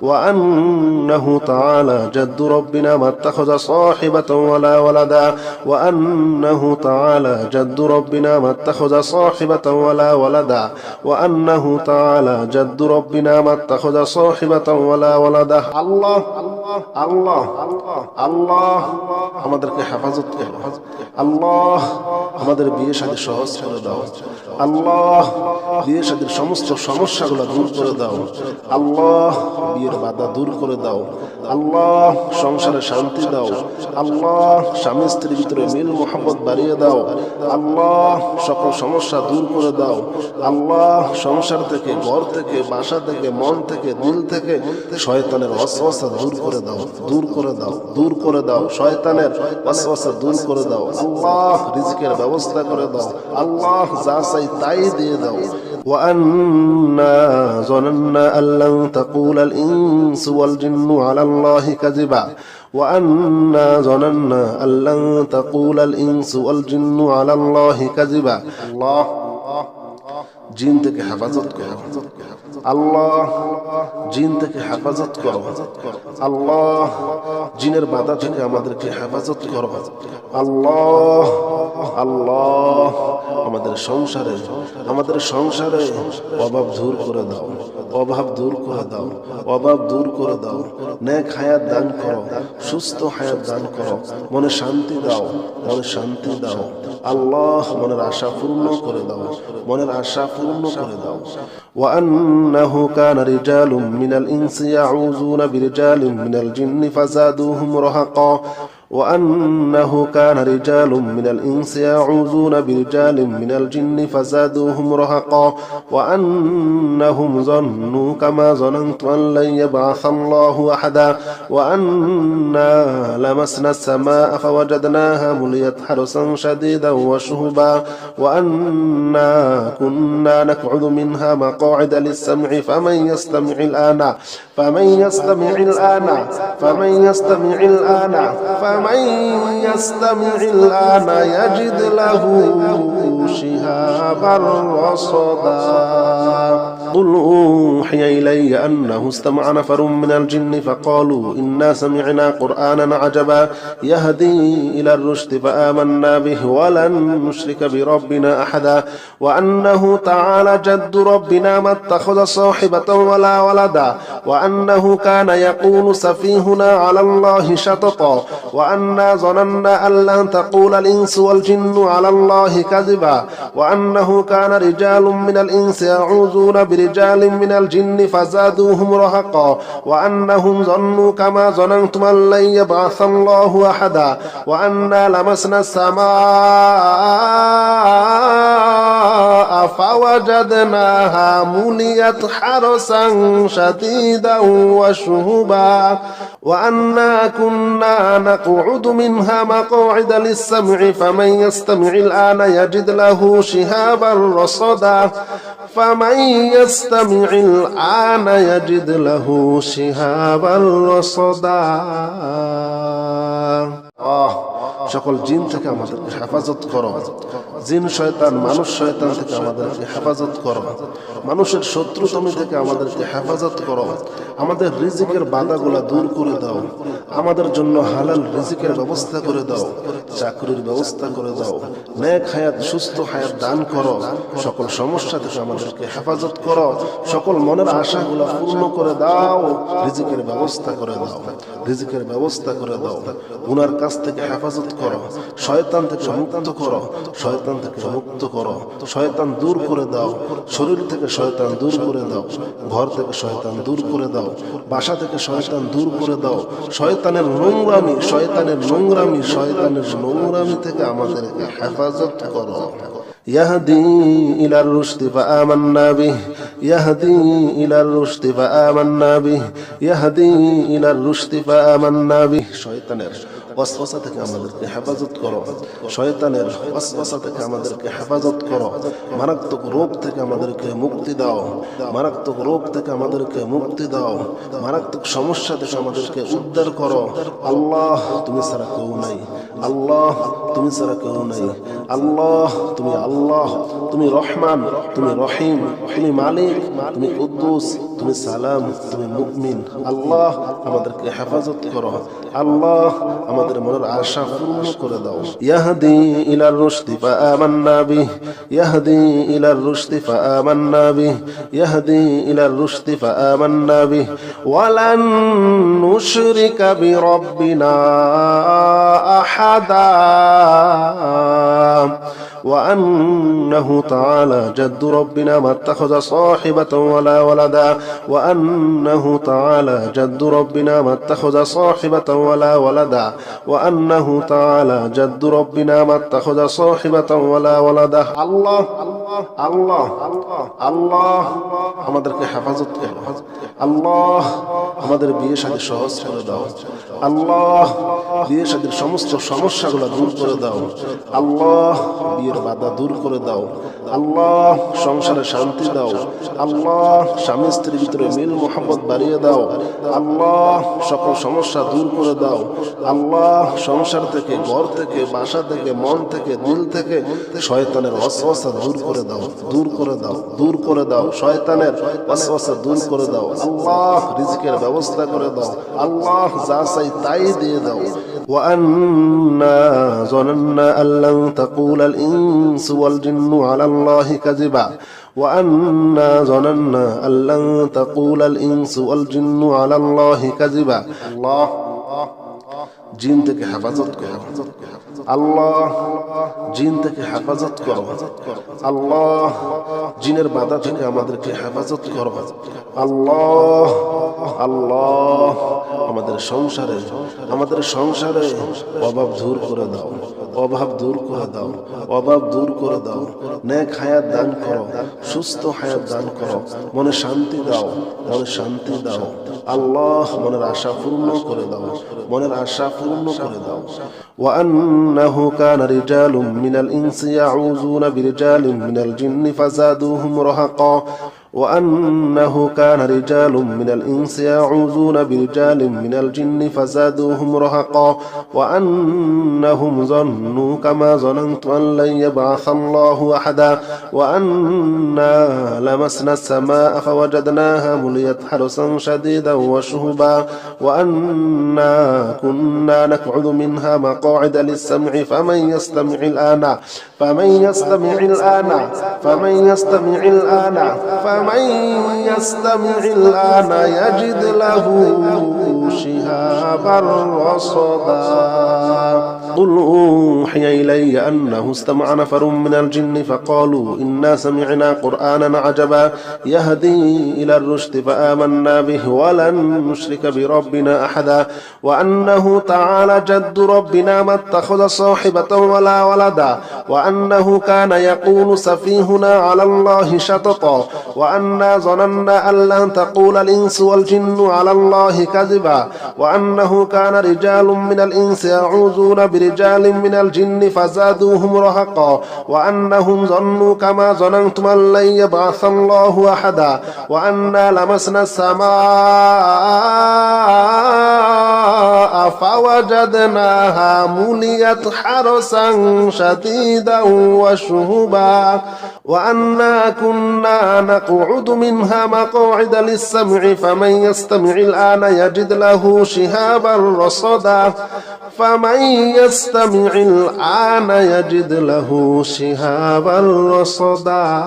وأنه تعالى جد ربنا ما اتخذ صاحبة ولا ولدا وأنه تعالى جد ربنا ما اتخذ صاحبة ولا ولدا وأنه تعالى جد ربنا ما اتخذ صاحبة ولا ولدا الله الله الله আমাদেরকে হেফাজত করো আল্লাহ আমাদের বিয়ে শাদী সহজ করে দাও আল্লাহ বিয়ে শাদীর সমস্ত সমস্যাগুলো দূর করে দাও আল্লাহ বিয়ের বাধা দূর করে দাও আল্লাহ সংসারে শান্তি দাও আল্লাহ স্বামী স্ত্রীর ভিতরে মিল মোহাম্মত বাড়িয়ে দাও আল্লাহ সকল সমস্যা দূর করে দাও আল্লাহ সংসার থেকে ঘর থেকে বাসা থেকে মন থেকে দিল থেকে শয়তানের ওয়াসওয়াসা দূর করে দাও দূর করে দাও দূর করে দাও শয়তানের ওয়াসওয়াসা দূর করে দাও আল্লাহ রিজিকের ব্যবস্থা করে দাও আল্লাহ যা চাই তাই দিয়ে দাও وأنا ظننا أن لن تقول الإنس والجن على الله كذبا وأنا ظننا أن لن تقول الإنس والجن على الله كذبا الله জিন থেকে হেফাজত করো আল্লাহ জিন থেকে হেফাজত করো আল্লাহ জিনের বাধা থেকে আমাদেরকে হেফাজত করো আল্লাহ আল্লাহ আমাদের সংসারে অভাব দূর করে দাও অভাব দূর করে দাও অভাব দূর করে দাও নেক হায়াত দান করো সুস্থ হায়াত দান করো মনে শান্তি দাও মনে শান্তি দাও আল্লাহ মনের আশা পূর্ণ করে দাও মনের আশা পূর্ণ করে দাও وأنه كان رجال من الإنس يعوذون برجال من الجن فزادوهم رهقا وأنه كان رجال من الإنس يعوذون برجال من الجن فزادوهم رهقا وأنهم ظنوا كما ظننت أن لن يبعث الله أحدا وأنا لمسنا السماء فوجدناها مليت حرسا شديدا وشهبا وأنا كنا نقعد منها مقاعد للسمع فمن يستمع الآن فمن يستمع الآن فمن يستمع الآن فمن يستمع الآن يجد له شهابا رصدا قل أوحي إلي أنه استمع نفر من الجن فقالوا إنا سمعنا قرآنا عجبا يهدي إلى الرشد فآمنا به ولن نشرك بربنا أحدا وأنه تعالى جد ربنا ما اتخذ صاحبة ولا ولدا وأنه كان يقول سفيهنا على الله شططا وأنا ظننا أن لن تقول الإنس والجن على الله كذبا وأنه كان رجال من الإنس يعوذون برجال من الجن فزادوهم رهقا وأنهم ظنوا كما ظننتم أن لن يبعث الله أحدا وأنا لمسنا السماء فوجدناها مليت حرسا شديدا وشهبا وأنا كنا نقعد منها مقاعد للسمع فمن يستمع الآن يجد له شهابا رصدا فمن يستمع الآن يجد له شهابا رصدا সকল জিন থেকে আমাদেরকে হেফাজত করো জিন শয়তান মানুষ শয়তান থেকে আমাদেরকে হেফাজত করো মানুষের শত্রুতমি থেকে আমাদেরকে হেফাজত করো আমাদের রিজিকের বাধাগুলা দূর করে দাও আমাদের জন্য হালাল রিজিকের ব্যবস্থা করে দাও চাকরির ব্যবস্থা করে দাও নেক হায়াত সুস্থ হায়াত দান করো সকল সমস্যা থেকে আমাদেরকে হেফাজত করো সকল মনের আশাগুলা পূর্ণ করে দাও রিজিকের ব্যবস্থা করে দাও রিজিকের ব্যবস্থা করে দাও গুনার কাছ থেকে হেফাজত করো শয়তান থেকে মুক্ত করো শয়তান থেকে মুক্ত করো শয়তান দূর করে দাও শরীর থেকে শয়তান দূর করে দাও ঘর থেকে শয়তান দূর করে দাও বাসা থেকে শয়তান দূর করে দাও শয়তানের নোংরামি থেকে আমাদেরকে হেফাজত করো يهدي إلى الرشد فآمنا به يهدي إلى الرشد فآمنا به يهدي إلى الرشد فآمنا به শয়তানের ওয়াসওয়াসা থেকে আমাদেরকে হেফাজত করো শয়তানের ওয়াসওয়াসা থেকে আমাদেরকে হেফাজত করো মারাত্মক রোগ থেকে আমাদেরকে মুক্তি দাও মারাত্মক রোগ থেকে আমাদেরকে মুক্তি দাও মারাত্মক সমস্যা থেকে আমাদেরকে উদ্ধার করো আল্লাহ তুমি ছাড়া কেউ নাই আল্লাহ তুমি ছাড়া কেউ নাই আল্লাহ তুমি আল্লাহ, তুমি রহমান, তুমি রহিম, তুমি মালিক, তুমি কুদ্দুস, তুমি সালাম, তুমি মুমিন। আল্লাহ আমাদেরকে হেফাজত করো, আল্লাহ আমাদের মনের আশা পূর্ণ করে দাও। ইয়াহদি ইলার রুশদি ফাআমান্না বিহি, ইয়াহদি ইলার রুশদি ফাআমান্না বিহি, ইয়াহদি ইলার রুশদি ফাআমান্না বিহি ওয়ালান নুশরিকা বিরাব্বিনা আহাদা وأنه تعالى جد ربنا ما اتخذ صاحبة ولا ولدا وأنه تعالى جد ربنا ما اتخذ صاحبة ولا ولدا وأنه تعالى جد ربنا ما اتخذ صاحبة ولا ولدا الله الله الله আমাদেরকে হেফাজত করো, আল্লাহ আমাদের বিয়ে শাদী সহজ করে দাও, আল্লাহ বিয়ে শাদীর সমস্ত সমস্যাগুলো দূর করে দাও, আল্লাহ বিয়ের বাধা দূর করে দাও, আল্লাহ সংসারে শান্তি দাও, আল্লাহ স্বামী স্ত্রীর ভিতরে মিল মোহাম্মত বাড়িয়ে দাও, আল্লাহ সকল সমস্যা দূর করে দাও, আল্লাহ সংসার থেকে, ঘর থেকে, বাসা থেকে, মন থেকে, দিল থেকে শয়তানের ওয়াসওয়াসা দূর করে দাও, দূর করে দাও, দূর করে দাও, শয়তানের ওয়াসওয়াসা দূর করে দাও, আল্লাহ রিজিকের ব্যবস্থা করে দাও, আল্লাহ যা চাই তাই দিয়ে দাও। وأنا ظننا أن لن تقول الإنس والجن على الله كذبا وأنا ظننا أن لن تقول الإنس والجن على الله كذبا الله জিন থেকে হেফাজত করো, আল্লাহ জিন থেকে হেফাজত করো, আল্লাহ জিনের বাধা থেকে আমাদেরকে হেফাজত করো, আল্লাহ আল্লাহ আমাদের সংসারে অভাব দূর করে দাও, অভাব দূর করে দাও, অভাব দূর করে দাও, নেক হায়াত দান করো, সুস্থ হায়াত দান করো, মনে শান্তি দাও, মনে শান্তি দাও, আল্লাহ মনের আশা পূর্ণ করে দাও, মনের আশা পূর্ণ করে দাও। وأنه كان رجال من الإنس يعوذون برجال من الجن فزادوهم رهقا وأنه كان رجال من الإنس يعوذون برجال من الجن فزادوهم رهقا وأنهم ظنوا كما ظننت أن لن يبعث الله أحدا وأنا لمسنا السماء فوجدناها مليت حرسا شديدا وشهبا وأنا كنا نقعد منها مقاعد للسمع فمن يستمع الآن فمن يستمع الآن فمن يستمع الآن فمن يستمع الآن يجد له شهابا رصدا قل أوحي إلي أنه استمع نفر من الجن فقالوا إنا سمعنا قرآنا عجبا يهدي إلى الرشد فآمنا به ولن نشرك بربنا أحدا وأنه تعالى جد ربنا ما اتخذ صاحبة ولا ولدا وأنه كان يقول سفيهنا على الله شططا وأنا ظننا أن لن تقول الإنس والجن على الله كذبا وأنه كان رجال من الإنس يعوذون برجال من الجن فزادوهم رهقا وأنهم ظنوا كما ظننتم أن لن يبعث الله أحدا وأنا لمسنا السماء فوجدناها مليت حرسا شديدا وشهبا وأنا كنا نقعد منها مقاعد للسمع فمن يستمع الآن يجد له شهابا رصدا فمن يستمع الآن يجد له شهابا رصدا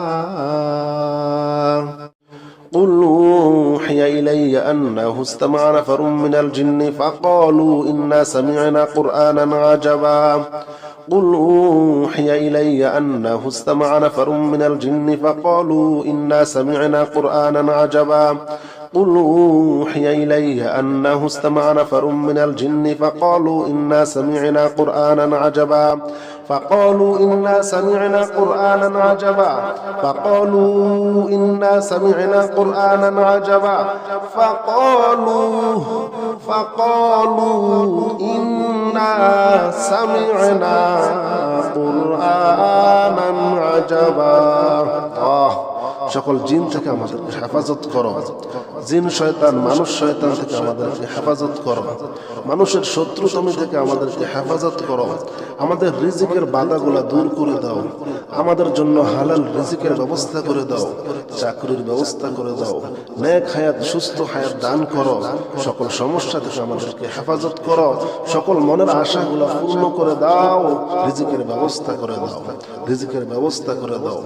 قل أوحي إلي أنه استمع نفر من الجن فقالوا إنا سمعنا قرآنا عجبا قل أوحي إلي أنه استمع نفر من الجن فقالوا إنا سمعنا قرآنا عجبا قل أوحي إلي أنه استمع نفر من الجن فقالوا إنا سمعنا قرآنا عجبا فقالوا إنا سمعنا قرآنا عجبا فقالوا إنا سمعنا قرآنا عجبا فقالوا إنا سمعنا قرآنا عجبا সকল জিন থেকে আমাদেরকে হেফাজত করো। জিন শয়তান মানুষ শয়তান থেকে আমাদেরকে হেফাজত করো। মানুষের শত্রু তুমি থেকে আমাদেরকে হেফাজত করো। আমাদের রিজিকের বাধাগুলা দূর করে দাও। আমাদের জন্য হালাল রিজিকের ব্যবস্থা করে দাও, চাকরির ব্যবস্থা করে দাও, নেক হায়াত সুস্থ হায়াত দান করো। সকল সমস্যা থেকে আমাদেরকে হেফাজত করো। সকল মনের আশাগুলা পূর্ণ করে দাও। রিজিকের ব্যবস্থা করে দাও, রিজিকের ব্যবস্থা করে দাও।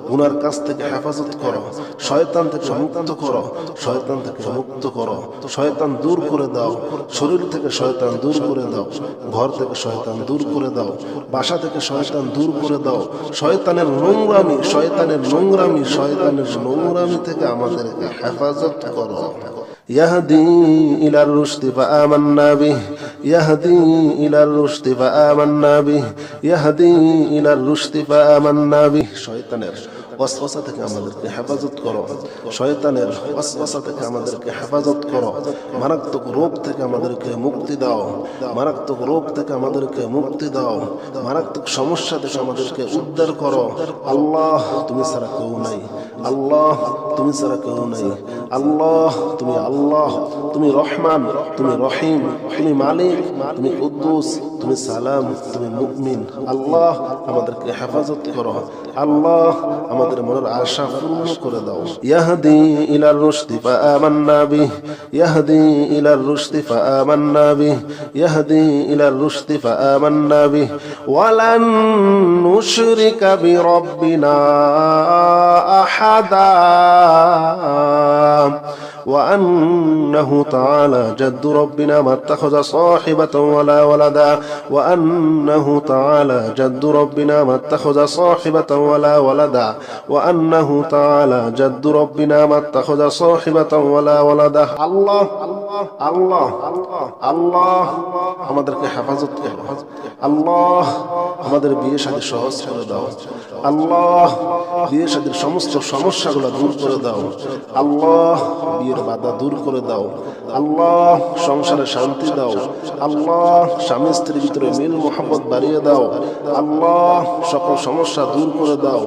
গুনার কাছ থেকে হেফাজত করো, শয়তান থেকে মুক্ত করো, শয়তান থেকে মুক্ত করো। শয়তান দূর করে দাও, শরীর থেকে শয়তান দূর করে দাও, ঘর থেকে শয়তান দূর করে দাও, বাসা থেকে শয়তান দূর করে দাও। শয়তানের নোংরামি, শয়তানের নোংরামি, শয়তানের নোংরামি থেকে আমাদেরকে হেফাজত করো। يهدي إلى الرشد فآمنا به يهدي إلى الرشد فآمنا به يهدي إلى الرشد فآمنا به শয়তানের ওয়াসওয়াসা থেকে আমাদেরকে হেফাজত করো। শয়তানের ওয়াসওয়াসা থেকে আমাদেরকে হেফাজত করো। মারাত্মক রোগ থেকে আমাদেরকে মুক্তি দাও, মারাত্মক রোগ থেকে আমাদেরকে মুক্তি দাও। মারাত্মক সমস্যা থেকে আমাদেরকে উদ্ধার করো। আল্লাহ তুমি ছাড়া কেউ নাই, আল্লাহ তুমি ছাড়া কেউ নাই। আল্লাহ তুমি আল্লাহ, তুমি রহমান, তুমি রহিম, তুমি মালিক, তুমি কুদ্দুস, তুমি সালাম, তুমি মুমিন। আল্লাহ আমাদেরকে হেফাজত করো। আল্লাহ আমাদের মনের আশা পূর্ণ করে দাও। ইয়াহদি ইলার রুশদি ফাআমান্না বিহি ইয়াহদি ইলার রুশদি ফাআমান্না বিহি ইয়াহদি ইলার রুশদি ফাআমান্না বিহি ওয়ালান নুশরিকা বিরাব্বিনা আহাদা وأنه تعالى جد ربنا ما اتخذ صاحبة ولا ولدا وأنه تعالى جد ربنا ما اتخذ صاحبة ولا ولدا وأنه تعالى جد ربنا ما اتخذ صاحبة ولا ولدا الله الله الله আমাদেরকে হেফাজত করো। আল্লাহ আমাদের বিয়ে শাদী সহজ করে দাও। আল্লাহ বিয়ে শাদীর সমস্ত সমস্যাগুলো দূর করে দাও। আল্লাহ বিয়ের বাধা দূর করে দাও। আল্লাহ সংসারে শান্তি দাও। আল্লাহ স্বামী স্ত্রীর ভিতরে মিল মোহাম্মত বাড়িয়ে দাও। আল্লাহ সকল সমস্যা দূর করে দাও।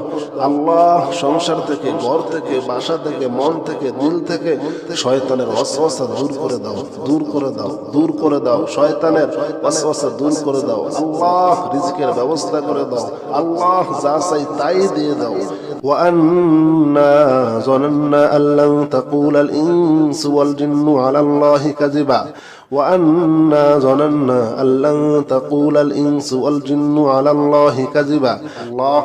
আল্লাহ সংসার থেকে, ঘর থেকে, বাসা থেকে, মন থেকে, দিল থেকে শয়তানের ওয়াসওয়াসা দূর করে দাও, দূর করে দাও, দূর করে দাও। শয়তানের ওয়াসওয়াসা দূর করে দাও। আল্লাহ রিজিকের ব্যবস্থা করে দাও। আল্লাহ যা চাই তাই দিয়ে দাও। وأنا ظننا أن لن تقول الإنس والجن على الله كذبا وأنا ظننا أن لن تقول الإنس والجن على الله كذبا الله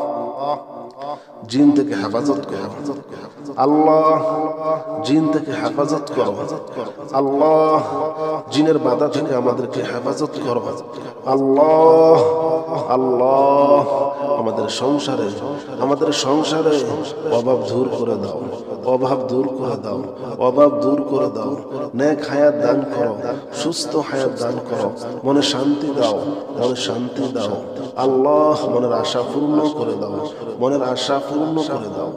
জিন থেকে হেফাজত করো। আল্লাহ জিন থেকে হেফাজত করো। আল্লাহ জিনের বাধা থেকে আমাদেরকে হেফাজত করো। আল্লাহ আল্লাহ আমাদের সংসারে অভাব দূর করে দাও, অভাব দূর করে দাও, অভাব দূর করে দাও। নেক হায়াত দান করো, সুস্থ হায়াত দান করো। মনে শান্তি দাও, মনে শান্তি দাও। আল্লাহ মনের আশা পূর্ণ করে দাও, মনের আশা পূর্ণ করে দাও।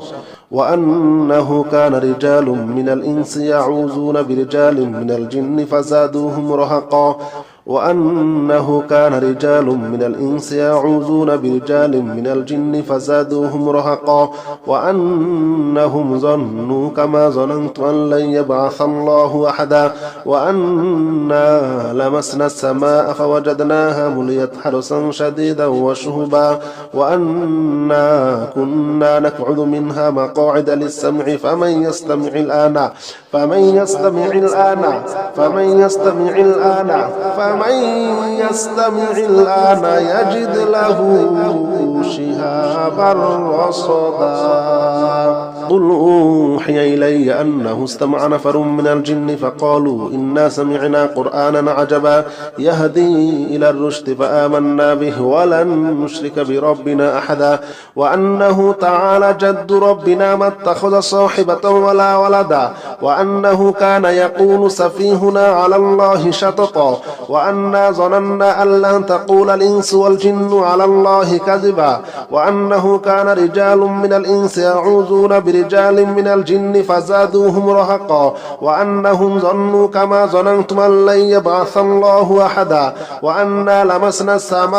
وأنه كان رجال من الإنس يعوذون برجال من الجن فزادوهم رهقا وأنه كان رجال من الإنس يعوذون برجال من الجن فزادوهم رهقا وأنهم ظنوا كما ظننت أن لن يبعث الله أحدا وأنا لمسنا السماء فوجدناها مليت حرسا شديدا وشهبا وأنا كنا نقعد منها مقاعد للسمع فمن يستمع الآن فمن يستمع الآن فمن يستمع الآن فمن يستمع الآن يجد له شهابا رصدا قل أوحي إلي أنه استمع نفر من الجن فقالوا إنا سمعنا قرآنا عجبا يهدي إلى الرشد فآمنا به ولن نشرك بربنا أحدا وأنه تعالى جد ربنا ما اتخذ صاحبة ولا ولدا وأنه كان يقول سفيهنا على الله شططا وأنا ظننا أن لن تقول الإنس والجن على الله كذبا وأنه كان رجال من الإنس يعوذون برجال من الجن فزادوهم رهقا وأنهم ظنوا كما ظننتم أن لن يبعث الله أحدا وأنا لمسنا السماء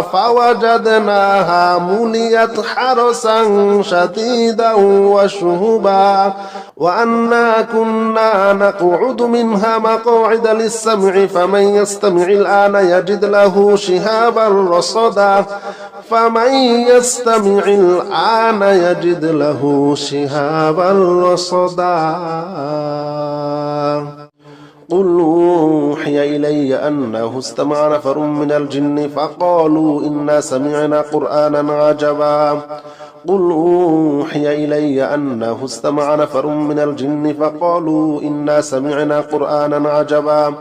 فوجدناها مليت حرسا شديدا وشهبا وأنا كنا نقعد منها مقاعد للسمع فمن يستمع الآن يجد له شهابا رصدا فمن يستمع الآن يجد له شهابا رصدا قل أوحي إلي أنه استمع نفر من الجن فقالوا إنا سمعنا قرآنا عجبا قل أوحي إلي أنه استمع نفر من الجن فقالوا إنا سمعنا قرآنا عجبا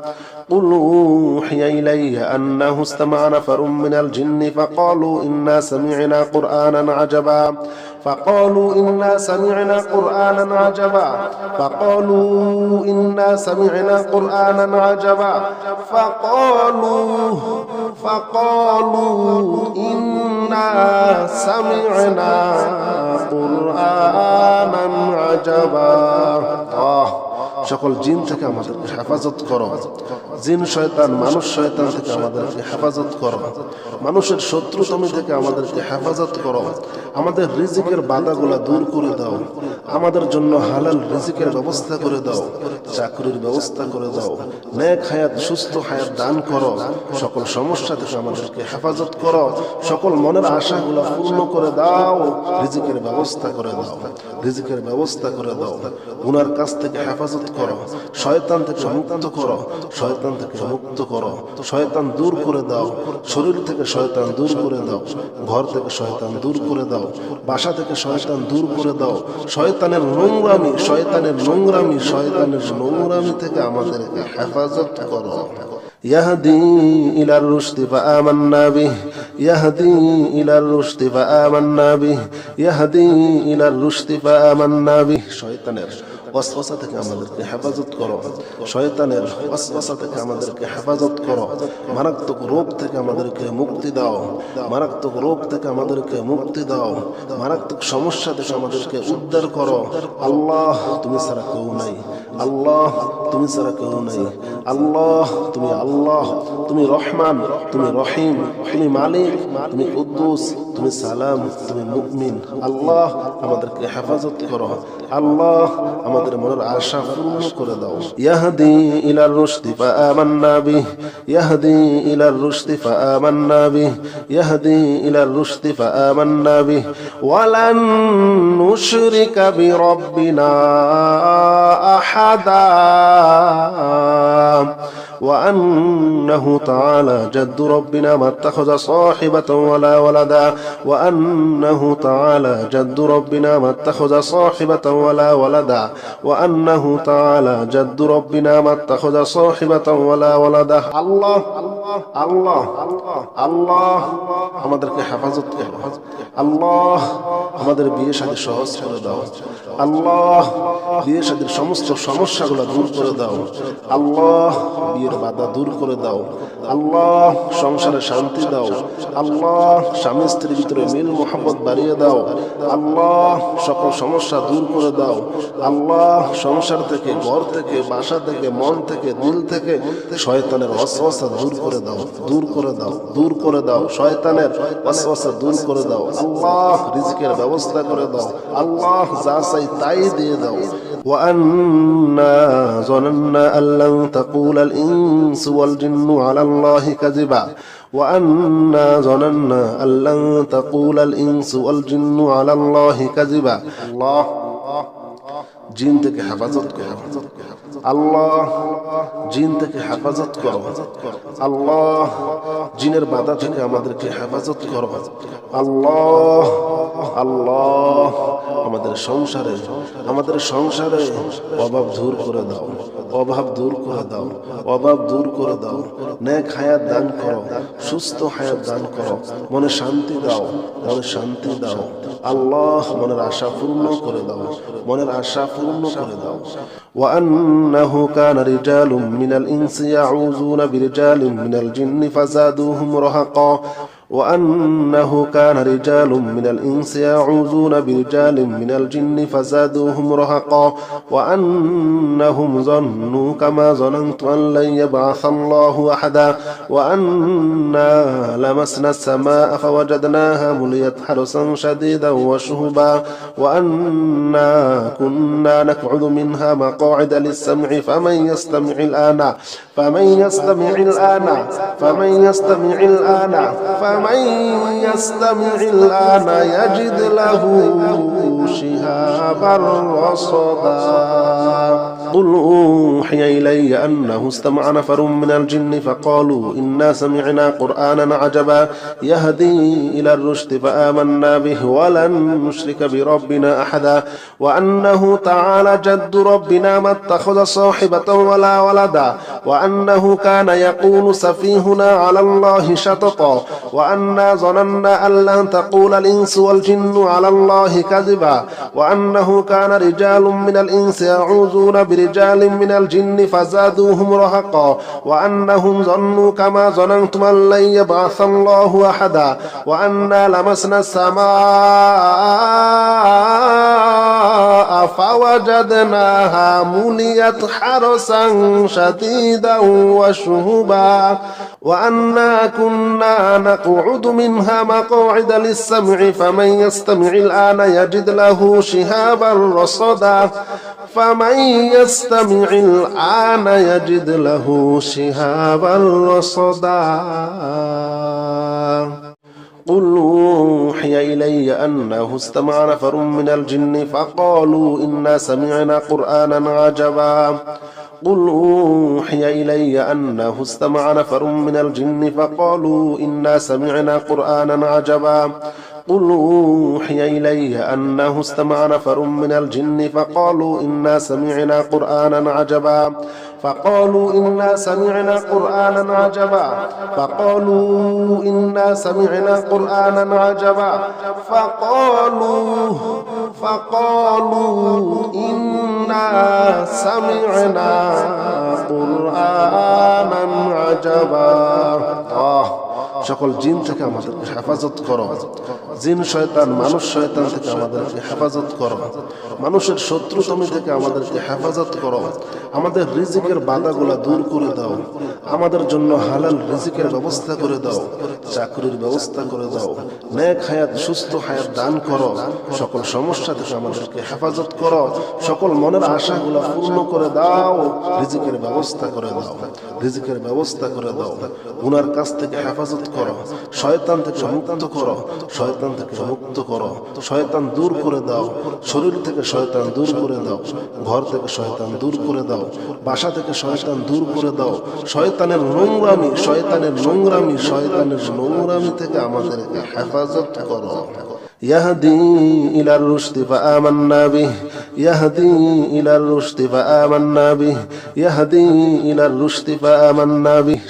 قل أوحي إلي أنه استمع نفر من الجن فقالوا إنا سمعنا قرآنا عجبا فقالوا إنا سمعنا قرآنا عجبا فقالوا إنا سمعنا قرآنا عجبا فقالوا إنا سمعنا قرآنا عجبا সকল জিন থেকে আমাদেরকে হেফাজত করো জিন শয়তান মানুষ শয়তান থেকে আমাদেরকে হেফাজত করো মানুষের শত্রুতমি থেকে আমাদেরকে হেফাজত করো আমাদের রিজিকের বাধাগুলা দূর করে দাও আমাদের জন্য হালাল রিজিকের ব্যবস্থা করে দাও চাকরির ব্যবস্থা করে দাও নেক হায়াত সুস্থ হায়াত দান করো সকল সমস্যা থেকে আমাদেরকে হেফাজত করো সকল মনের আশাগুলা পূর্ণ করে দাও রিজিকের ব্যবস্থা করে দাও রিজিকের ব্যবস্থা করে দাও গুনার কাছ থেকে হেফাজত করো শয়তান থেকে মুক্ত করো শয়তান থেকে মুক্ত করো শয়তান দূর করে দাও শরীর থেকে শয়তান দূর করে দাও ঘর থেকে শয়তান দূর করে দাও বাসা থেকে শয়তান দূর করে দাও শয়তানের নোংরামি থেকে আমাদেরকে হেফাজত করো يهدي إلى الرشد فآمنا به يهدي إلى الرشد فآمنا به يهدي إلى الرشد فآمنا به শয়তানের ওয়াসওয়াসা থেকে আমাদেরকে হেফাজত করো শয়তানের ওয়াসওয়াসা থেকে আমাদেরকে হেফাজত করো মারাত্মক রোগ থেকে আমাদেরকে মুক্তি দাও মারাত্মক রোগ থেকে আমাদেরকে মুক্তি দাও মারাত্মক সমস্যা থেকে আমাদেরকে উদ্ধার করো আল্লাহ তুমি ছাড়া কেউ নাই আল্লাহ তুমি ছাড়া কেউ নাই আল্লাহ তুমি রহমান তুমি রহিম তুমি মালিক তুমি কুদ্দুস তুমি সালাম তুমি মুমিন আল্লাহ আমাদেরকে হেফাজত করো আল্লাহ আমাদের মনের আশা পূর্ণ করে দাও ইয়াহদি ইলার রুশদি ফাআমান্না বিহি ইয়াহদি ইলার রুশদি ফাআমান্না বিহি ইয়াহদি ইলার রুশদি ফাআমান্না বিহি ওয়ালান নুশরিকা বিরাব্বিনা আহাদা وأنه تعالى جد ربنا ما اتخذ صاحبة ولا ولدا وأنه تعالى جد ربنا ما اتخذ صاحبة ولا ولدا وأنه تعالى جد ربنا ما اتخذ صاحبة ولا ولدا الله الله الله আমাদেরকে হেফাজত করো আল্লাহ আমাদের বিয়ে শাদী সহজ করে দাও আল্লাহ বিয়ে শাদীর সমস্ত সমস্যাগুলো দূর করে দাও আল্লাহ বিয়ের বাধা দূর করে দাও আল্লাহ সংসারে শান্তি দাও আল্লাহ স্বামী স্ত্রীর ভিতরে মিল মোহাম্মত বাড়িয়ে দাও আল্লাহ সকল সমস্যা দূর করে দাও আল্লাহ সংসার থেকে ঘর থেকে বাসা থেকে মন থেকে দিল থেকে শয়তানের ওয়াসওয়াসা দূর করে দাও দূর করে দাও দূর করে দাও শয়তানের ওয়াসওয়াসা দূর করে দাও আল্লাহ রিজিকের ব্যবস্থা করে দাও আল্লাহ যা চাই তাই দিয়ে দাও وأنا ظننا أن لن تقول الإنس والجن على الله كذبا وأنا ظننا أن لن تقول الإنس والجن على الله كذبا الله জিন থেকে হেফাজত করো আল্লাহ জিন থেকে হেফাজত করো আল্লাহ জিনের বাধা থেকে আমাদেরকে হেফাজত করো আল্লাহ আল্লাহ আমাদের সংসারে অভাব দূর করে দাও অভাব দূর করে দাও অভাব দূর করে দাও নেক হায়াত দান করো সুস্থ হায়াত দান করো মনে শান্তি দাও আল্লাহ মনের আশা পূর্ণ করে দাও মনের আশা পূর্ণ করে দাও وأنه كان رجال من الإنس يعوذون برجال من الجن فزادوهم رهقا وأنه كان رجال من الإنس يعوذون برجال من الجن فزادوهم رهقا وأنهم ظنوا كما ظننت أن لن يبعث الله أحدا وأنا لمسنا السماء فوجدناها مليت حرسا شديدا وشهبا وأنا كنا نقعد منها مقاعد للسمع فمن يستمع الآن يجد له شهابا رصدا قل أوحي إلي أنه استمع نفر من الجن فقالوا إنا سمعنا قرآنا عجبا يهدي إلى الرشد فآمنا به ولن نشرك بربنا أحدا وأنه تعالى جد ربنا ما اتخذ صاحبة ولا ولدا وأنه كان يقول سفيهنا على الله شططا وأنا ظننا أن لن تقول الإنس والجن على الله كذبا وأنه كان رجال من الإنس يعوذون برجال من الجن فزادوهم رهقا وأنهم ظنوا كما ظننتم أن لن يبعث الله أحدا وأنا لمسنا السماء فوجدناها مليت حرسا شديدا وشهبا وأنا كنا نقعد منها مقاعد للسمع فمن يستمع الآن يجد له شهابا رصدا قل أوحي إلي أنه استمع نفر من الجن فقالوا إنا سمعنا قرآنا عجبا قل أوحي إلي أنه استمع نفر من الجن فقالوا إنا سمعنا قرآنا عجبا قل أوحي إلي أنه استمع نفر من الجن فقالوا إنا سمعنا قرآنا عجبا فقالوا إنا سمعنا قرآنا عجبا সকল জিন থেকে আমাদেরকে হেফাজত করো জিন শয়তান মানুষ শয়তান থেকে আমাদেরকে হেফাজত করো মানুষের শত্রুতামি থেকে আমাদেরকে হেফাজত করো আমাদের রিজিকের বাধাগুলা দূর করে দাও আমাদের জন্য হালাল রিজিকের ব্যবস্থা করে দাও চাকরির ব্যবস্থা করে দাও নেক হায়াত সুস্থ হায়াত দান করো সকল সমস্যা থেকে আমাদেরকে হেফাজত করো সকল মনের আশাগুলা পূর্ণ করে দাও রিজিকের ব্যবস্থা করে দাও গুনার কাছ থেকে হেফাজত করো শয়তান থেকে মুক্ত করো শয়তান দূর করে দাও শরীর থেকে শয়তান দূর করে দাও ঘর থেকে শয়তান দূর করে দাও বাসা থেকে শয়তান দূর করে দাও শয়তানের নোংরামি থেকে আমাদেরকে হেফাজত করো يهدي إلى الرشد فآمنا به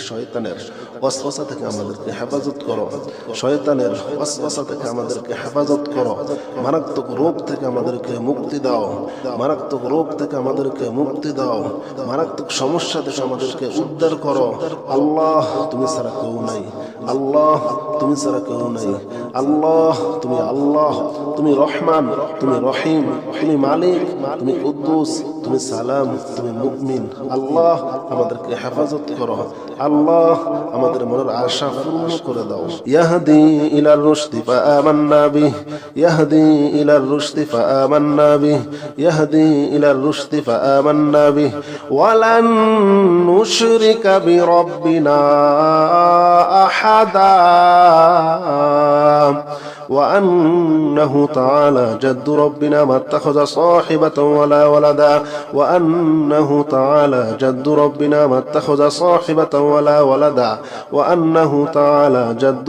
শয়তানের ওয়াসওয়াসা থেকে আমাদেরকে হেফাজত করো শয়তানের ওয়াসওয়াসা থেকে আমাদেরকে হেফাজত করো মারাত্মক রোগ থেকে আমাদেরকে মুক্তি দাও মারাত্মক সমস্যা থেকে আমাদেরকে উদ্ধার করো আল্লাহ তুমি ছাড়া কেউ নাই আল্লাহ তুমি রহমান তুমি রহিম তুমি মালিক তুমি কুদ্দুস তুমি সালাম তুমি মুমিন আল্লাহ আমাদেরকে হেফাজত করো আল্লাহ আমাদের মনের আশা পূর্ণ করে দাও ইয়াহদি ইলার রুশদি ফাআমান্না বিহি ওয়ালান নুশরিকা বিরাব্বিনা আহাদা وأنه تعالى جد ربنا ما اتخذ صاحبة ولا ولدا وأنه تعالى جد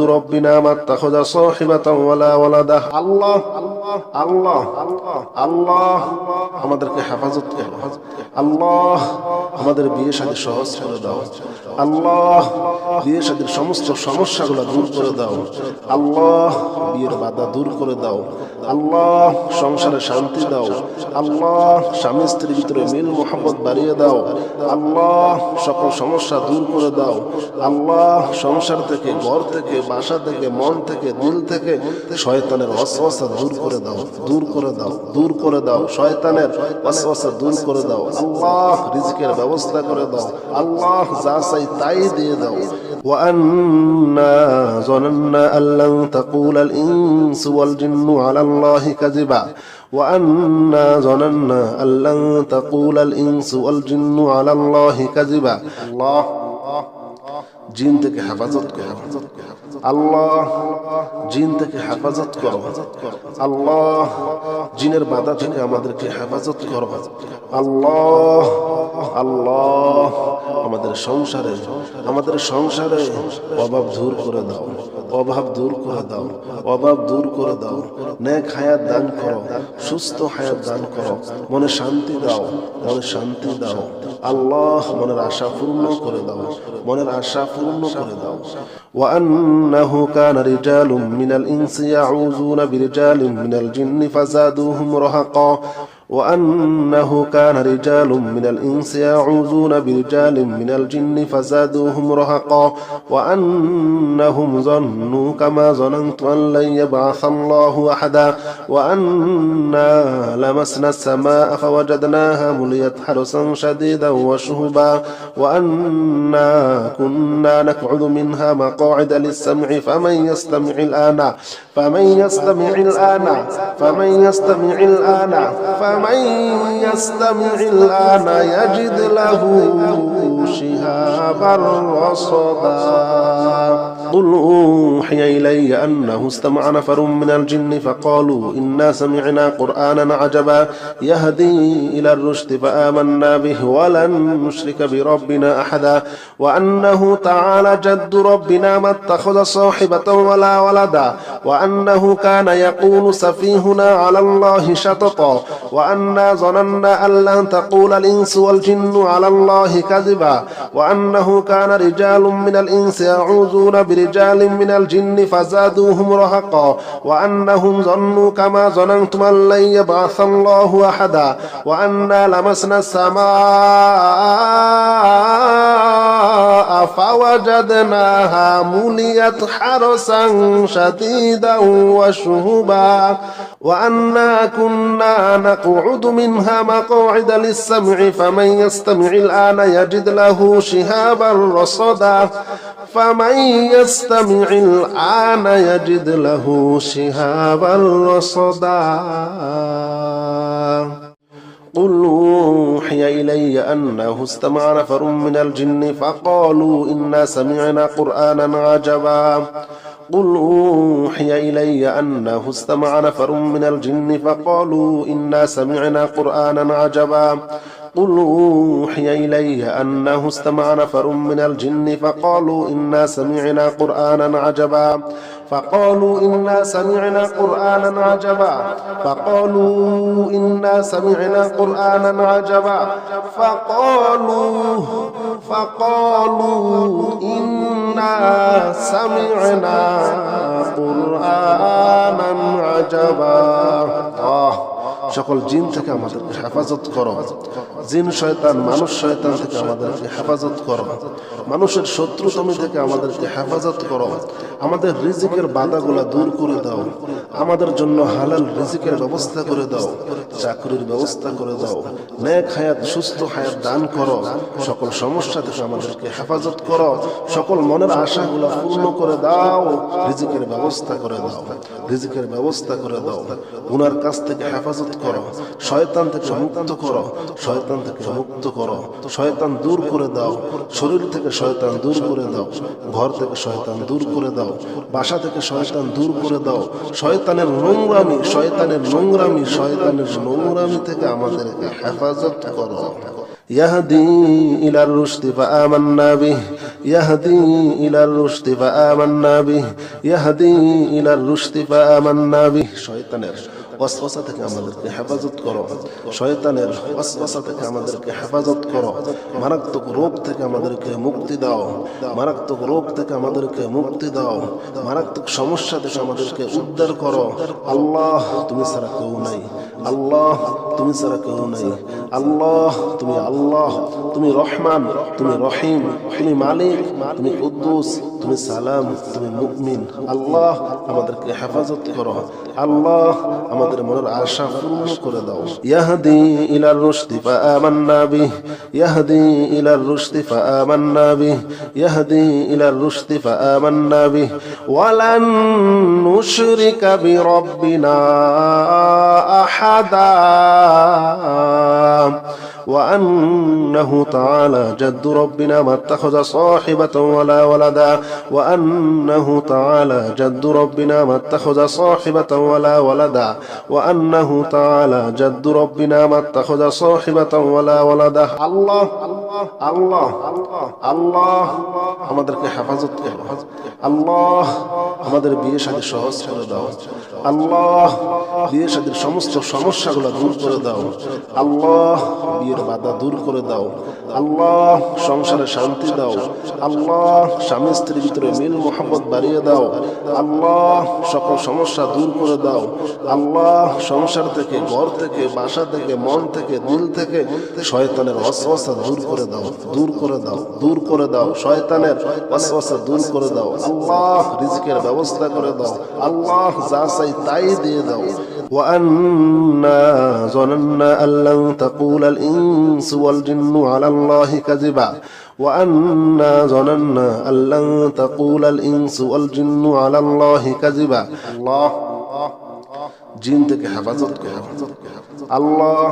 ربنا ما اتخذ صاحبة ولا ولدا الله আল্লাহ আল্লাহ আমাদেরকে হেফাজত করো। আল্লাহ আমাদের বিয়ে শাদী সহজ করে দাও। আল্লাহ বিয়ে শাদীর সমস্ত সমস্যাগুলো দূর করে দাও। আল্লাহ বিয়ের বাধা দূর করে দাও। আল্লাহ সংসারে শান্তি দাও। আল্লাহ স্বামী স্ত্রীর ভিতরে মিল মোহাম্মত বাড়িয়ে দাও। আল্লাহ সকল সমস্যা দূর করে দাও। আল্লাহ সংসার থেকে, ঘর থেকে, বাসা থেকে, মন থেকে, দিল থেকে শয়তানের ওয়াসওয়াসা দূর করে দাও, দূর করে দাও, দূর করে দাও। শয়তানের ওয়াসওয়াসা দূর করে দাও। আল্লাহ রিজকের ব্যবস্থা করে দাও। আল্লাহ যা চাই তাই দিয়ে দাও। وأنا ظننا أن لن تقول الإنس والجن على الله كذبا وأنا ظننا أن لن تقول الإنس والجن على الله كذبا الله জিন থেকে হেফাজত করো। আল্লাহ জিন থেকে হেফাজত করো। আল্লাহ জিনের বাধা থেকে আমাদেরকে হেফাজত করো। আল্লাহ আল্লাহ আমাদের সংসারে অভাব দূর করে দাও, অভাব দূর করে দাও, অভাব দূর করে দাও। নেক হায়াত দান করো, সুস্থ হায়াত দান করো। মনে শান্তি দাও, মনে শান্তি দাও। আল্লাহ মনের আশা পূর্ণ করে দাও, মনের আশা পূর্ণ করে দাও। وأنه كان رجال من الإنس يعوذون برجال من الجن فزادوهم رهقا وأنه كان رجال من الإنس يعوذون برجال من الجن فزادوهم رهقا وأنهم ظنوا كما ظننت أن لن يبعث الله أحدا وأنا لمسنا السماء فوجدناها مليت حرسا شديدا وشهبا وأنا كنا نقعد منها مقاعد للسمع فمن يستمع الآن يجد له شهابا رصدا قل أوحي إلي أنه استمع نفر من الجن فقالوا إنا سمعنا قرآنا عجبا يهدي إلى الرشد فآمنا به ولن نشرك بربنا أحدا وأنه تعالى جد ربنا ما اتخذ صاحبة ولا ولدا وأنه كان يقول سفيهنا على الله شططا وأنا ظننا أن لن تقول الإنس والجن على الله كذبا وأنه كان رجال من الإنس يعوذون برجال من الجن فزادوهم رهقا وأنهم ظنوا كما ظننتم أن لن يبعث الله أحدا وأنا لمسنا السماء فوجدناها مليت حرسا شديدا وشهبا وأنا كنا نقعد منها مقاعد للسمع فمن يستمع الآن يجد له شهابا رصدا فمن يستمع الآن يجد له شهابا رصدا قل أوحي إلي أنه استمع نفر من الجن فقالوا إنا سمعنا قرآنا عجبا قل أوحي إلي أنه استمع نفر من الجن فقالوا إنا سمعنا قرآنا عجبا قل أوحي إلي أنه استمع نفر من الجن فقالوا إنا سمعنا قرآنا عجبا فقالوا إنا سمعنا قرآنا عجبا فقالوا إنا سمعنا قرآنا عجبا فقالوا إنا سمعنا قرآنا عجبا সকল জিন থেকে আমাদেরকে হেফাজত করো। জিন শয়তান, মানুষ শয়তান থেকে আমাদেরকে হেফাজত করো। মানুষের শত্রুতমি থেকে আমাদেরকে হেফাজত করো। আমাদের রিজিকের বাধাগুলা দূর করে দাও। আমাদের জন্য হালাল রিজিকের ব্যবস্থা করে দাও। চাকরির ব্যবস্থা করে দাও। নেক হায়াত, সুস্থ হায়াত দান করো। সকল সমস্যা থেকে আমাদেরকে হেফাজত করো। সকল মনের আশাগুলা পূর্ণ করে দাও। রিজিকের ব্যবস্থা করে দাও। রিজিকের ব্যবস্থা করে দাও। গুনার কাছ থেকে হেফাজত করো। শয়তান থেকে মুক্ত করো। শয়তান থেকে মুক্ত করো। শয়তান দূর করে দাও। শরীর থেকে শয়তান দূর করে দাও। ঘর থেকে শয়তান দূর করে দাও। বাসা থেকে শয়তান দূর করে দাও। শয়তানের নোংরামি থেকে আমাদেরকে হেফাজত করো। يهدي إلى الرشد فآمنا به يهدي إلى الرشد فآمنا به يهدي إلى الرشد فآمنا به শয়তানের ওয়াসওয়াসা থেকে আমাদেরকে হেফাজত করো, শয়তানের ওয়াসওয়াসা থেকে আমাদেরকে হেফাজত করো, মারাত্মক রোগ থেকে আমাদেরকে মুক্তি দাও, মারাত্মক রোগ থেকে আমাদেরকে মুক্তি দাও, মারাত্মক সমস্যা থেকে আমাদেরকে উদ্ধার করো। আল্লাহ তুমি ছাড়া কেউ নাই, আল্লাহ তুমি ছাড়া কেউ নাই, আল্লাহ তুমি আল্লাহ, তুমি রহমান, তুমি রহিম, তুমি মালিক, তুমি কুদ্দুস, তুমি সালাম, তুমি মুমিন। আল্লাহ আমাদেরকে হেফাজত করো, আল্লাহ আমাদের মনের আশা পূর্ণ করে দাও। ইয়াহদি ইলার রুশদি ফাআমান্না বিহি, ইয়াহদি ইলার রুশদি ফাআমান্না বিহি, ইয়াহদি ইলার রুশদি ফাআমান্না বিহি ওয়ালান নুশরিকা বিরাব্বিনা আহাদা وأنه تعالى جد ربنا ما اتخذ صاحبة ولا ولدا وأنه تعالى جد ربنا ما اتخذ صاحبة ولا ولدا وأنه تعالى جد ربنا ما اتخذ صاحبة ولا ولدا الله الله الله আমাদেরকে হেফাজত করো, আল্লাহ আমাদের বিয়ে শাদী সহজ করে দাও, আল্লাহ বিয়ে শাদীর সমস্ত সমস্যাগুলো দূর করে দাও, আল্লাহ বিয়ের বাধা দূর করে দাও, আল্লাহ সংসারে শান্তি দাও, আল্লাহ স্বামী স্ত্রীর ভিতরে মিল মোহাম্মত বাড়িয়ে দাও, আল্লাহ সকল সমস্যা দূর করে দাও, আল্লাহ সংসার থেকে, ঘর থেকে, বাসা থেকে, মন থেকে, দিল থেকে শয়তানের ওয়াসওয়াসা দূর করে দাও, দূর করে দাও, দূর করে দাও, শয়তানের ওয়াসওয়াসা দূর করে দাও, আল্লাহ রিজকের ব্যবস্থা করে দাও, আল্লাহ যা চাই তাই দিয়ে দাও। وأنا ظننا أن لن تقول الإنس والجن على الله كذبا وأنا ظننا أن لن تقول الإنس والجن على الله كذبا الله জিন থেকে হেফাজত করো, আল্লাহ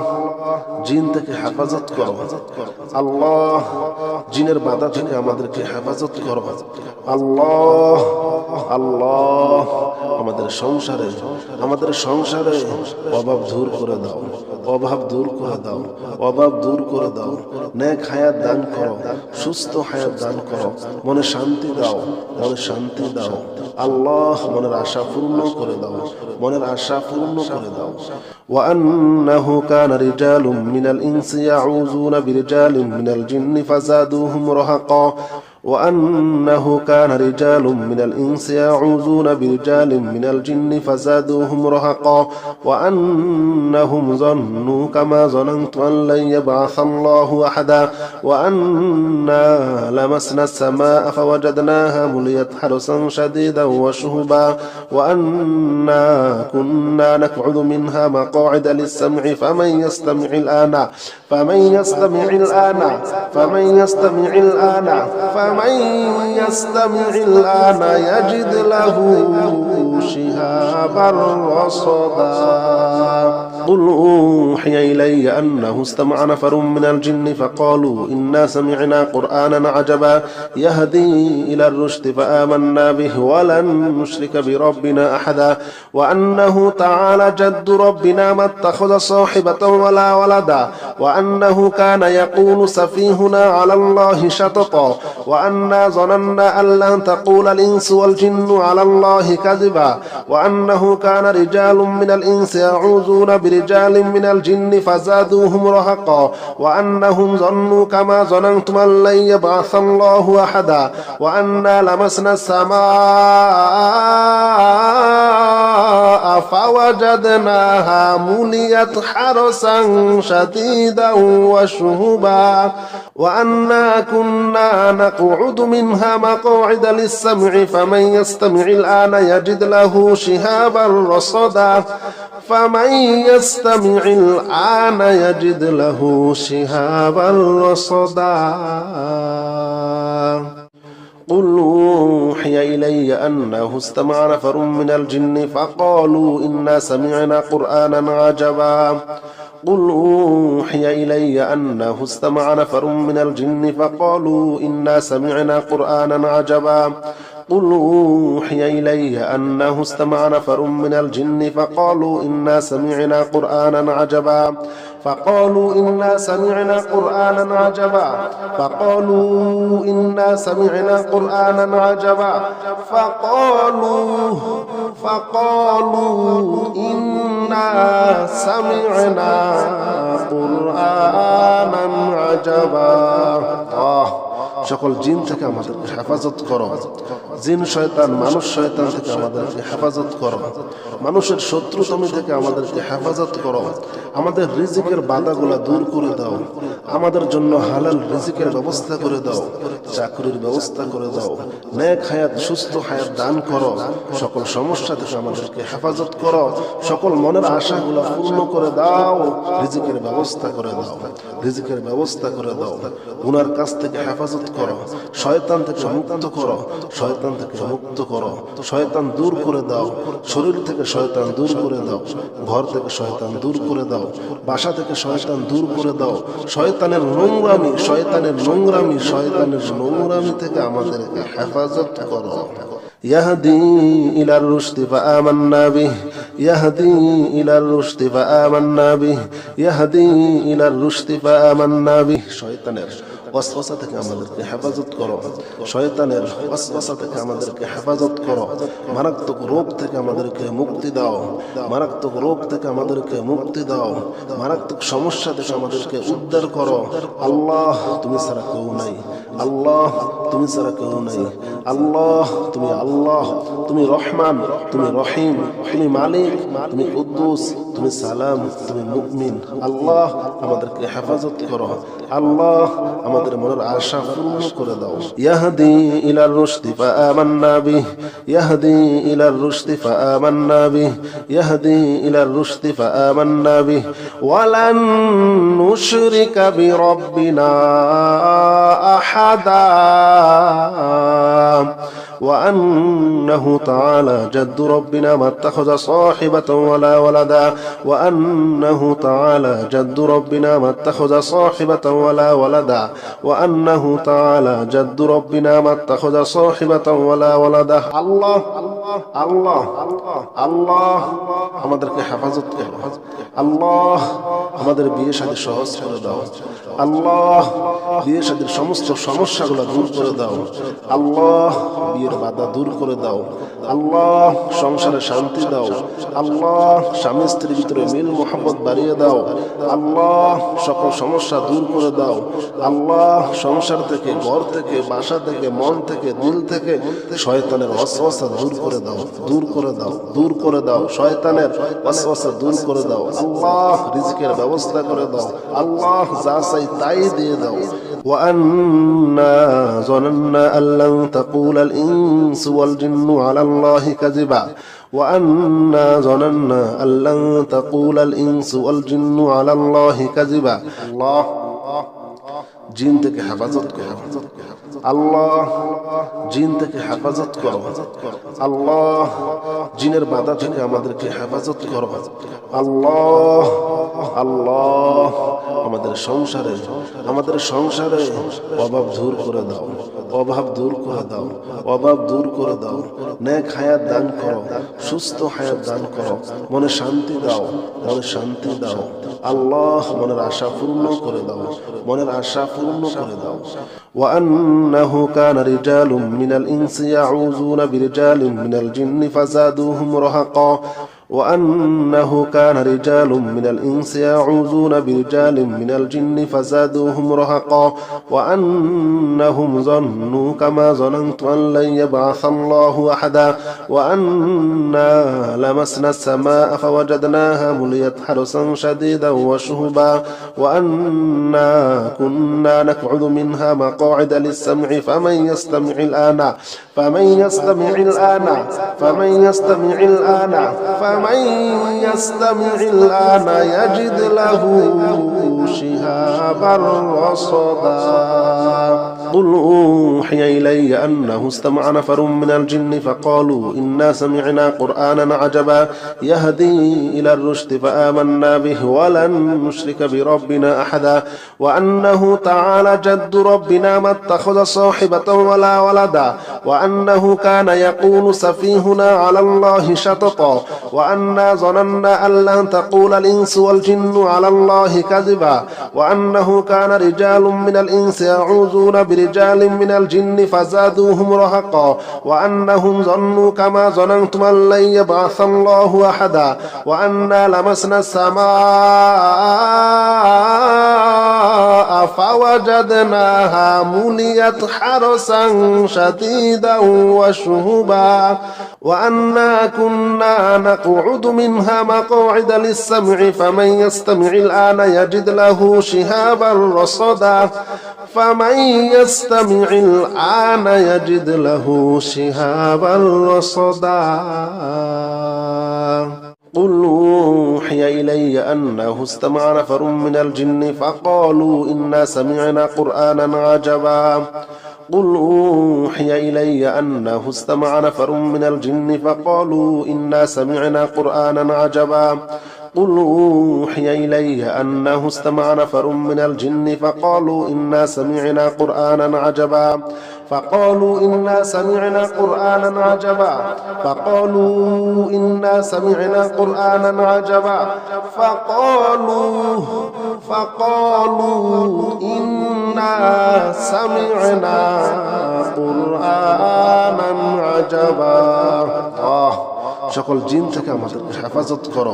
জিন থেকে হেফাজত করো, আল্লাহ জিনের বাধা থেকে আমাদেরকে হেফাজত করো, আল্লাহ আল্লাহ আমাদের সংসারে অভাব দূর করে দাও, অভাব দূর করে দাও, অভাব দূর করে দাও, নেক হায়াত দান করো, সুস্থ হায়াত দান করো, মনে শান্তি দাও, মনে শান্তি দাও, আল্লাহ মনের আশা পূর্ণ করে দাও, মনের আশা পূর্ণ করে দাও। وأنه كان رجال من الإنس يعوذون برجال من الجن فزادوهم رهقا وأنه كان رجال من الإنس يعوذون برجال من الجن فزادوهم رهقا وأنهم ظنوا كما ظننت أن لن يبعث الله أحدا وأنا لمسنا السماء فوجدناها مليت حرسا شديدا وشهبا وأنا كنا نقعد منها مقاعد للسمع فمن يستمع الآن فمن يستمع الآن فمن يستمع الآن فمن يستمع الآن يجد له شهابا رصدا قل أوحي إلي أنه استمع نفر من الجن فقالوا إنا سمعنا قرآنا عجبا يهدي إلى الرشد فآمنا به ولن نشرك بربنا أحدا وأنه تعالى جد ربنا ما اتخذ صاحبة ولا ولدا وأنه كان يقول سفيهنا على الله شططا وأنا ظننا أن لن تقول الإنس والجن على الله كذبا وأنه كان رجال من الإنس يعوذون برجال من الجن فزادوهم رهقا وأنهم ظنوا كما ظننتم أن لن يبعث الله أحدا وأنا لمسنا السماء فوجدناها مليت حرسا شديدا وشهبا وأنا كنا نقعد منها مقاعد للسمع فمن يستمع الآن يجد له شهابا رصدا فمن يستمع الآن يجد له شهابا رصدا قل أوحي إلي أنه استمع نفر من الجن فقالوا إنا سمعنا قرآنا عجبا قل أوحي إلي أنه استمع نفر من الجن فقالوا إنا سمعنا قرآنا عجبا قل أوحي إلي أنه استمع نفر من الجن فقالوا إنا سمعنا قرآنا عجبا فقالوا إنا سمعنا قرآنا عجبا فقالوا إنا سمعنا قرآنا عجبا فقالوا إنا ইন্না সামি'না কুরআনান আজাবা। সকল জিন থেকে আমাদেরকে হেফাজত করো, জিন শয়তান মানুষ শয়তান থেকে আমাদেরকে হেফাজত করো, মানুষের শত্রুতমি থেকে আমাদেরকে হেফাজত করো, আমাদের রিজিকের বাধাগুলা দূর করে দাও, আমাদের জন্য হালাল রিজিকের ব্যবস্থা করে দাও, চাকরির ব্যবস্থা করে দাও, নেক হায়াত সুস্থ হায়াত দান করো, সকল সমস্যা থেকে আমাদেরকে হেফাজত করো, সকল মনের আশাগুলা পূর্ণ করে দাও, রিজিকের ব্যবস্থা করে দাও, রিজিকের ব্যবস্থা করে দাও, গুনার কাছ থেকে হেফাজত করো, শয়তান থেকে মুক্ত করো, শয়তান থেকে মুক্ত করো, শয়তান দূর করে দাও, শরীর থেকে শয়তান দূর করে দাও, ঘর থেকে শয়তান দূর করে দাও, বাসা থেকে শয়তান দূর করে দাও, শয়তানের নোংরামি শয়তানের নোংরামি শয়তানের নোংরামি থেকে আমাদেরকে হেফাজত করো। ইয়াহদি ইলার রুশদি ফাআমান্না বিহি, ইয়াহদি ইলার রুশদি ফাআমান্না বিহি, ইয়াহদি ইলার রুশদি ফাআমান্না বিহি। শয়তানের ওয়াসওয়াসা থেকে আমাদেরকে হেফাজত করো, শয়তানের ওয়াসওয়াসা থেকে আমাদেরকে হেফাজত করো, মারাত্মক রোগ থেকে আমাদেরকে মুক্তি দাও, মারাত্মক রোগ থেকে আমাদেরকে মুক্তি দাও, মারাত্মক সমস্যা থেকে আমাদেরকে উদ্ধার করো। আল্লাহ তুমি ছাড়া কেউ নাই, আল্লাহ তুমি ছাড়া কেউ নাই, আল্লাহ তুমি আল্লাহ, তুমি রহমান, তুমি রহিম, তুমি মালিক, তুমি কুদ্দুস, তুমি সালাম, তুমি মুমিন। আল্লাহ আমাদেরকে হেফাজত করো, আল্লাহ আমাদের মনের আশা পূর্ণ করে দাও। ইয়াহদি ইলার রুশদি ফাআমান্না বিহি, ইয়াহদি ইলার রুশদি ফাআমান্না বিহি, ইয়াহদি ইলার রুশদি ফাআমান্না বিহি, ওয়ালান নুশরিকা বিরাব্বিনা আহাদা وأنه تعالى جد ربنا ما اتخذ صاحبة ولا ولدا، وأنه تعالى جد ربنا ما اتخذ صاحبة ولا ولدا، وأنه تعالى جد ربنا ما اتخذ صاحبة ولا ولدا। আল্লাহ আল্লাহ আল্লাহ আমাদেরকে হেফাজত করো, আল্লাহ আমাদের বিয়ে শাদী সহজ করে দাও, আল্লাহ বিয়ে শাদীর সমস্ত সমস্যাগুলো দূর করে দাও, আল্লাহ বিয়ের বাধা দূর করে দাও, আল্লাহ সংসারে শান্তি দাও, আল্লাহ স্বামী স্ত্রীর ভিতরে মিল মোহাম্মত বাড়িয়ে দাও, আল্লাহ সকল সমস্যা দূর করে দাও, আল্লাহ সংসার থেকে ঘর থেকে বাসা থেকে মন থেকে দিল থেকে শয়তানের ওয়াসওয়াসা দূর করে দাও, দূর করে দাও, দূর করে দাও, শয়তানের ওয়াসওয়াসা দূর করে দাও, আল্লাহ রিজিকের ব্যবস্থা করে দাও, আল্লাহ যা চাই তাই দিয়ে দাও। وأنا ظننا أن لن تقول الإنس والجن على الله كذبا، وأنا ظننا أن لن تقول الإنس والجن على الله كذبا। الله জিন থেকে হেফাজত করো, আল্লাহ জিন থেকে হেফাজত করো, আল্লাহ জিনের বাধা থেকে আমাদেরকে হেফাজত করো, আল্লাহ আল্লাহ আমাদের সংসারে অভাব দূর করে দাও, অভাব দূর করে দাও, অভাব দূর করে দাও, নেক হায়াত দান করো, সুস্থ হায়াত দান করো, মনে শান্তি দাও, মনে শান্তি দাও, আল্লাহ মনের আশা পূর্ণ করে দাও, মনের আশা পূর্ণ করে দাও। وأنه كان رجال من الإنس يعوذون برجال من الجن فزادوهم رهقا، وأنه كان رجال من الإنس يعوذون برجال من الجن فزادوهم رهقا، وأنهم ظنوا كما ظننت أن لن يبعث الله أحدا، وأنا لمسنا السماء فوجدناها مليت حرسا شديدا وشهبا، وأنا كنا نقعد منها مقاعد للسمع فمن يستمع الآن فمن يستمع الآن فمن يستمع الآن فمن يستمع الآن يجد له شهابا رصدا. قل أوحي إلي أنه استمع نفر من الجن فقالوا إنا سمعنا قرآنا عجبا يهدي إلى الرشد فآمنا به ولن نشرك بربنا أحدا، وأنه تعالى جد ربنا ما اتخذ صاحبة ولا ولدا، وأنه كان يقول سفيهنا على الله شططا، وأنا ظننا أن لن تقول الإنس والجن على الله كذبا، وأنه كان رجال من الإنس يعوذون برجال من الجن فزادوهم رهقا وأنهم ظنوا كما ظننتم أن لن يبعث الله أحدا وأنا لمسنا السماء فوجدناها مليت حرسا شديدا وشهبا وأنا كنا نقعد منها مقاعد للسمع فمن يستمع الآن يجد له شهابا رصدا فمن يستمع الآن يجد له شهابا رصدا قل أوحي إلي أنه استمع نفر من الجن فقالوا إنا سمعنا قرآنا عجبا قل أوحي إلي أنه استمع نفر من الجن فقالوا إنا سمعنا قرآنا عجبا قل أوحي إلي أنه استمع نفر من الجن فقالوا إنا سمعنا قرآنا عجبا فقالوا إنا سمعنا قرآنا عجبا فقالوا إنا سمعنا قرآنا عجبا فقالوا إنا سمعنا قرآنا عجبا সকল জিন থেকে আমাদেরকে হেফাজত করো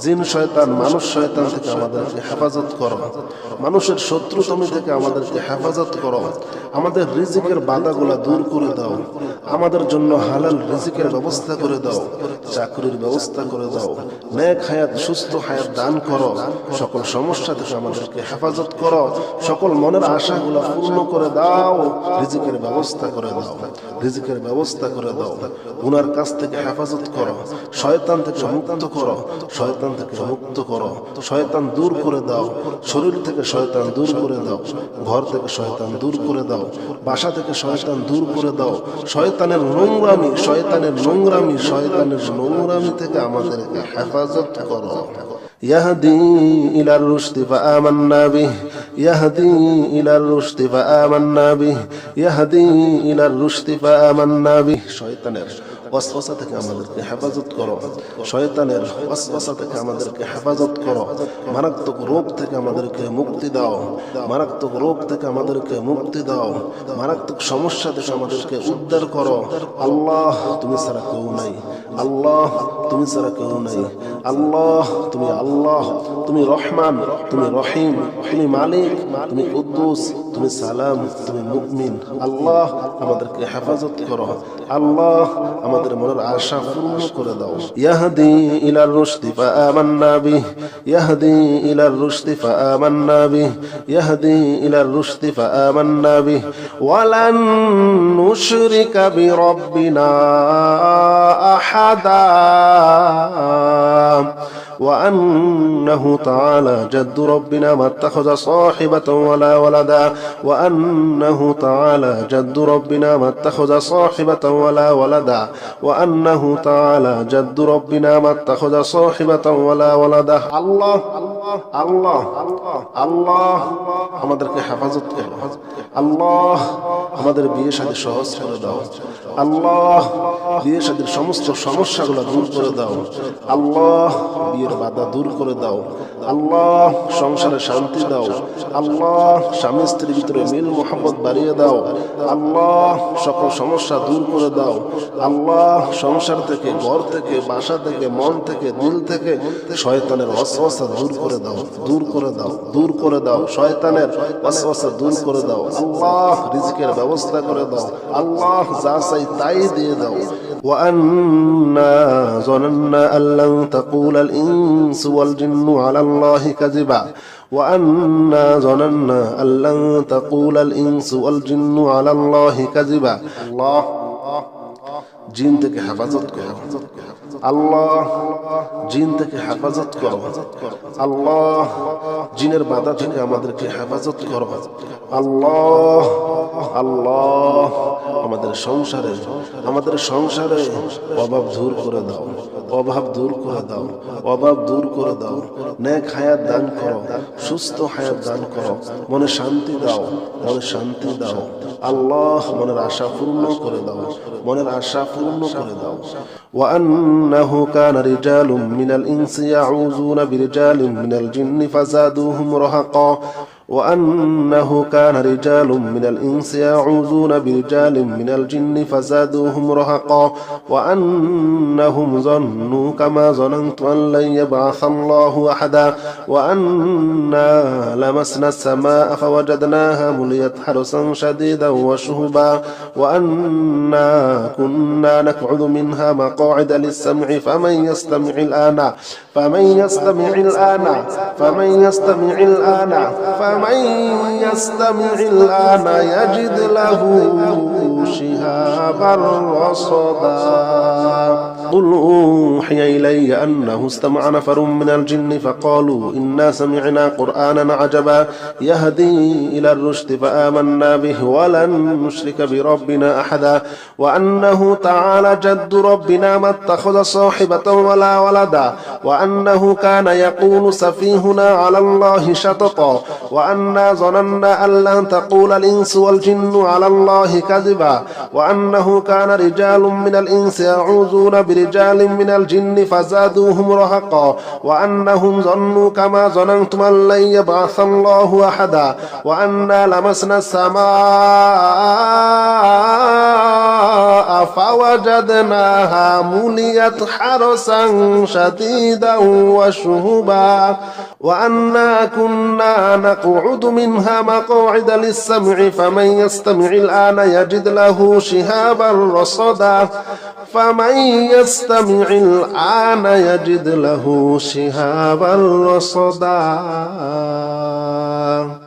জিন শয়তান মানুষ শয়তান থেকে আমাদেরকে হেফাজত করো মানুষের শত্রুতামি থেকে আমাদেরকে হেফাজত করো আমাদের রিজিকের বাধাগুলা দূর করে দাও আমাদের জন্য হালাল রিজিকের ব্যবস্থা করে দাও চাকরির ব্যবস্থা করে দাও নেক হায়াত সুস্থ হায়াত দান করো সকল সমস্যা থেকে আমাদেরকে হেফাজত করো সকল মনের আশাগুলা পূর্ণ করে দাও রিজিকের ব্যবস্থা করে দাও রিজিকের ব্যবস্থা করে দাও গুনার কাছ থেকে হেফাজত করো শয়তান থেকে মুক্ত করো শয়তান থেকে মুক্ত করো শয়তান দূর করে দাও শরীর থেকে শয়তান দূর করে দাও ঘর থেকে শয়তান দূর করে দাও বাসা থেকে শয়তান দূর করে দাও শয়তানের নোংরামি থেকে আমাদেরকে হেফাজত করো يهدي إلى الرشد فآمنا به يهدي إلى الرشد فآمنا به يهدي إلى الرشد فآمنا به শয়তানের ওয়াসওয়াসা থেকে আমাদেরকে হেফাজত করো শয়তানের ওয়াসওয়াসা থেকে আমাদেরকে হেফাজত করো মারাত্মক রোগ থেকে আমাদেরকে মুক্তি দাও মারাত্মক রোগ থেকে আমাদেরকে মুক্তি দাও মারাত্মক সমস্যা থেকে আমাদেরকে উদ্ধার করো আল্লাহ তুমি ছাড়া কেউ নাই আল্লাহ তুমি ছাড়া কেউ নাই আল্লাহ তুমি রহমান তুমি রহিম তুমি মালিক তুমি কুদ্দুস তুমি সালাম তুমি মুমিন আল্লাহ আমাদেরকে হেফাজত করো আল্লাহ আমাদের মনের আশা পূর্ণ করে দাও ইয়াহদি ইলার রুশদি ফাআমান্না বিহি ইয়াহদি ইলার রুশদি ফাআমান্না বিহি ইয়াহদি ইলার রুশদি ফাআমান্না বিহি ওয়ালান নুশরিকা বিরাব্বিনা আহাদা وأنه تعالى جد ربنا ما اتخذ صاحبة ولا ولدا وأنه تعالى جد ربنا ما اتخذ صاحبة ولا ولدا وأنه تعالى جد ربنا ما اتخذ صاحبة ولا ولدا الله الله الله আমাদেরকে হেফাজত করো আল্লাহ আমাদের বিয়ে শাদী সহজ করে দাও আল্লাহ বিয়ে শাদীর সমস্ত সমস্যাগুলো দূর করে দাও আল্লাহ বিয়ের বাধা দূর করে দাও আল্লাহ সংসারে শান্তি দাও আল্লাহ স্বামী স্ত্রীর ভিতরে মিল মোহাম্মত বাড়িয়ে দাও আল্লাহ সকল সমস্যা দূর করে দাও আল্লাহ সংসার থেকে ঘর থেকে বাসা থেকে মন থেকে দিল থেকে শয়তানের ওয়াসওয়াসা দূর করে দাও দূর করে দাও দূর করে দাও শয়তানের ওয়াসওয়াসা দূর করে দাও আল্লাহ রিজিকের ব্যবস্থা করে দাও আল্লাহ যা চাই তাই দিয়ে দাও وأنا ظننا أن لن تقول الإنس والجن على الله كذبا وأنا ظننا أن لن تقول الإنس والجن على الله كذبا الله জিন থেকে হেফাজত করো আল্লাহ জিন থেকে হেফাজত করো আল্লাহ জিনের বাধা থেকে আমাদেরকে হেফাজত করো আল্লাহ আল্লাহ আমাদের সংসারে অভাব দূর করে দাও অভাব দূর করে দাও অভাব দূর করে দাও নেক হায়াত দান করো সুস্থ হায়াত দান করো মনে শান্তি দাও মনে শান্তি দাও আল্লাহ মনের আশা পূর্ণ করে দাও মনের আশা পূর্ণ করে দাও وأنه كان رجال من الإنس يعوذون برجال من الجن فزادوهم رهقا وأنه كان رجال من الإنس يعوذون برجال من الجن فزادوهم رهقا وأنهم ظنوا كما ظننت أن لن يبعث الله أحدا وأنا لمسنا السماء فوجدناها مليت حرسا شديدا وشهبا وأنا كنا نقعد منها مقاعد للسمع فمن يستمع الآن يجد له شهابا رصدا قل أوحي إلي أنه استمع نفر من الجن فقالوا إنا سمعنا قرآنا عجبا يهدي إلى الرشد فآمنا به ولن نشرك بربنا أحدا وأنه تعالى جد ربنا ما اتخذ صاحبة ولا ولدا وأنه كان يقول سفيهنا على الله شططا وأنا ظننا أن لن تقول الإنس والجن على الله كذبا وأنه كان رجال من الإنس يعوذون برجال من الجن فزادوهم رهقا وأنهم ظنوا كما ظننتم أن لن يبعث الله أحدا وأنا لمسنا السماء فوجدناها مليت حرسا شديدا وشهبا وأنا كنا نقعد منها مقاعد للسمع فمن يستمع الآن يجد له شهابا رصدا فمن يستمع الآن يجد له شهابا رصدا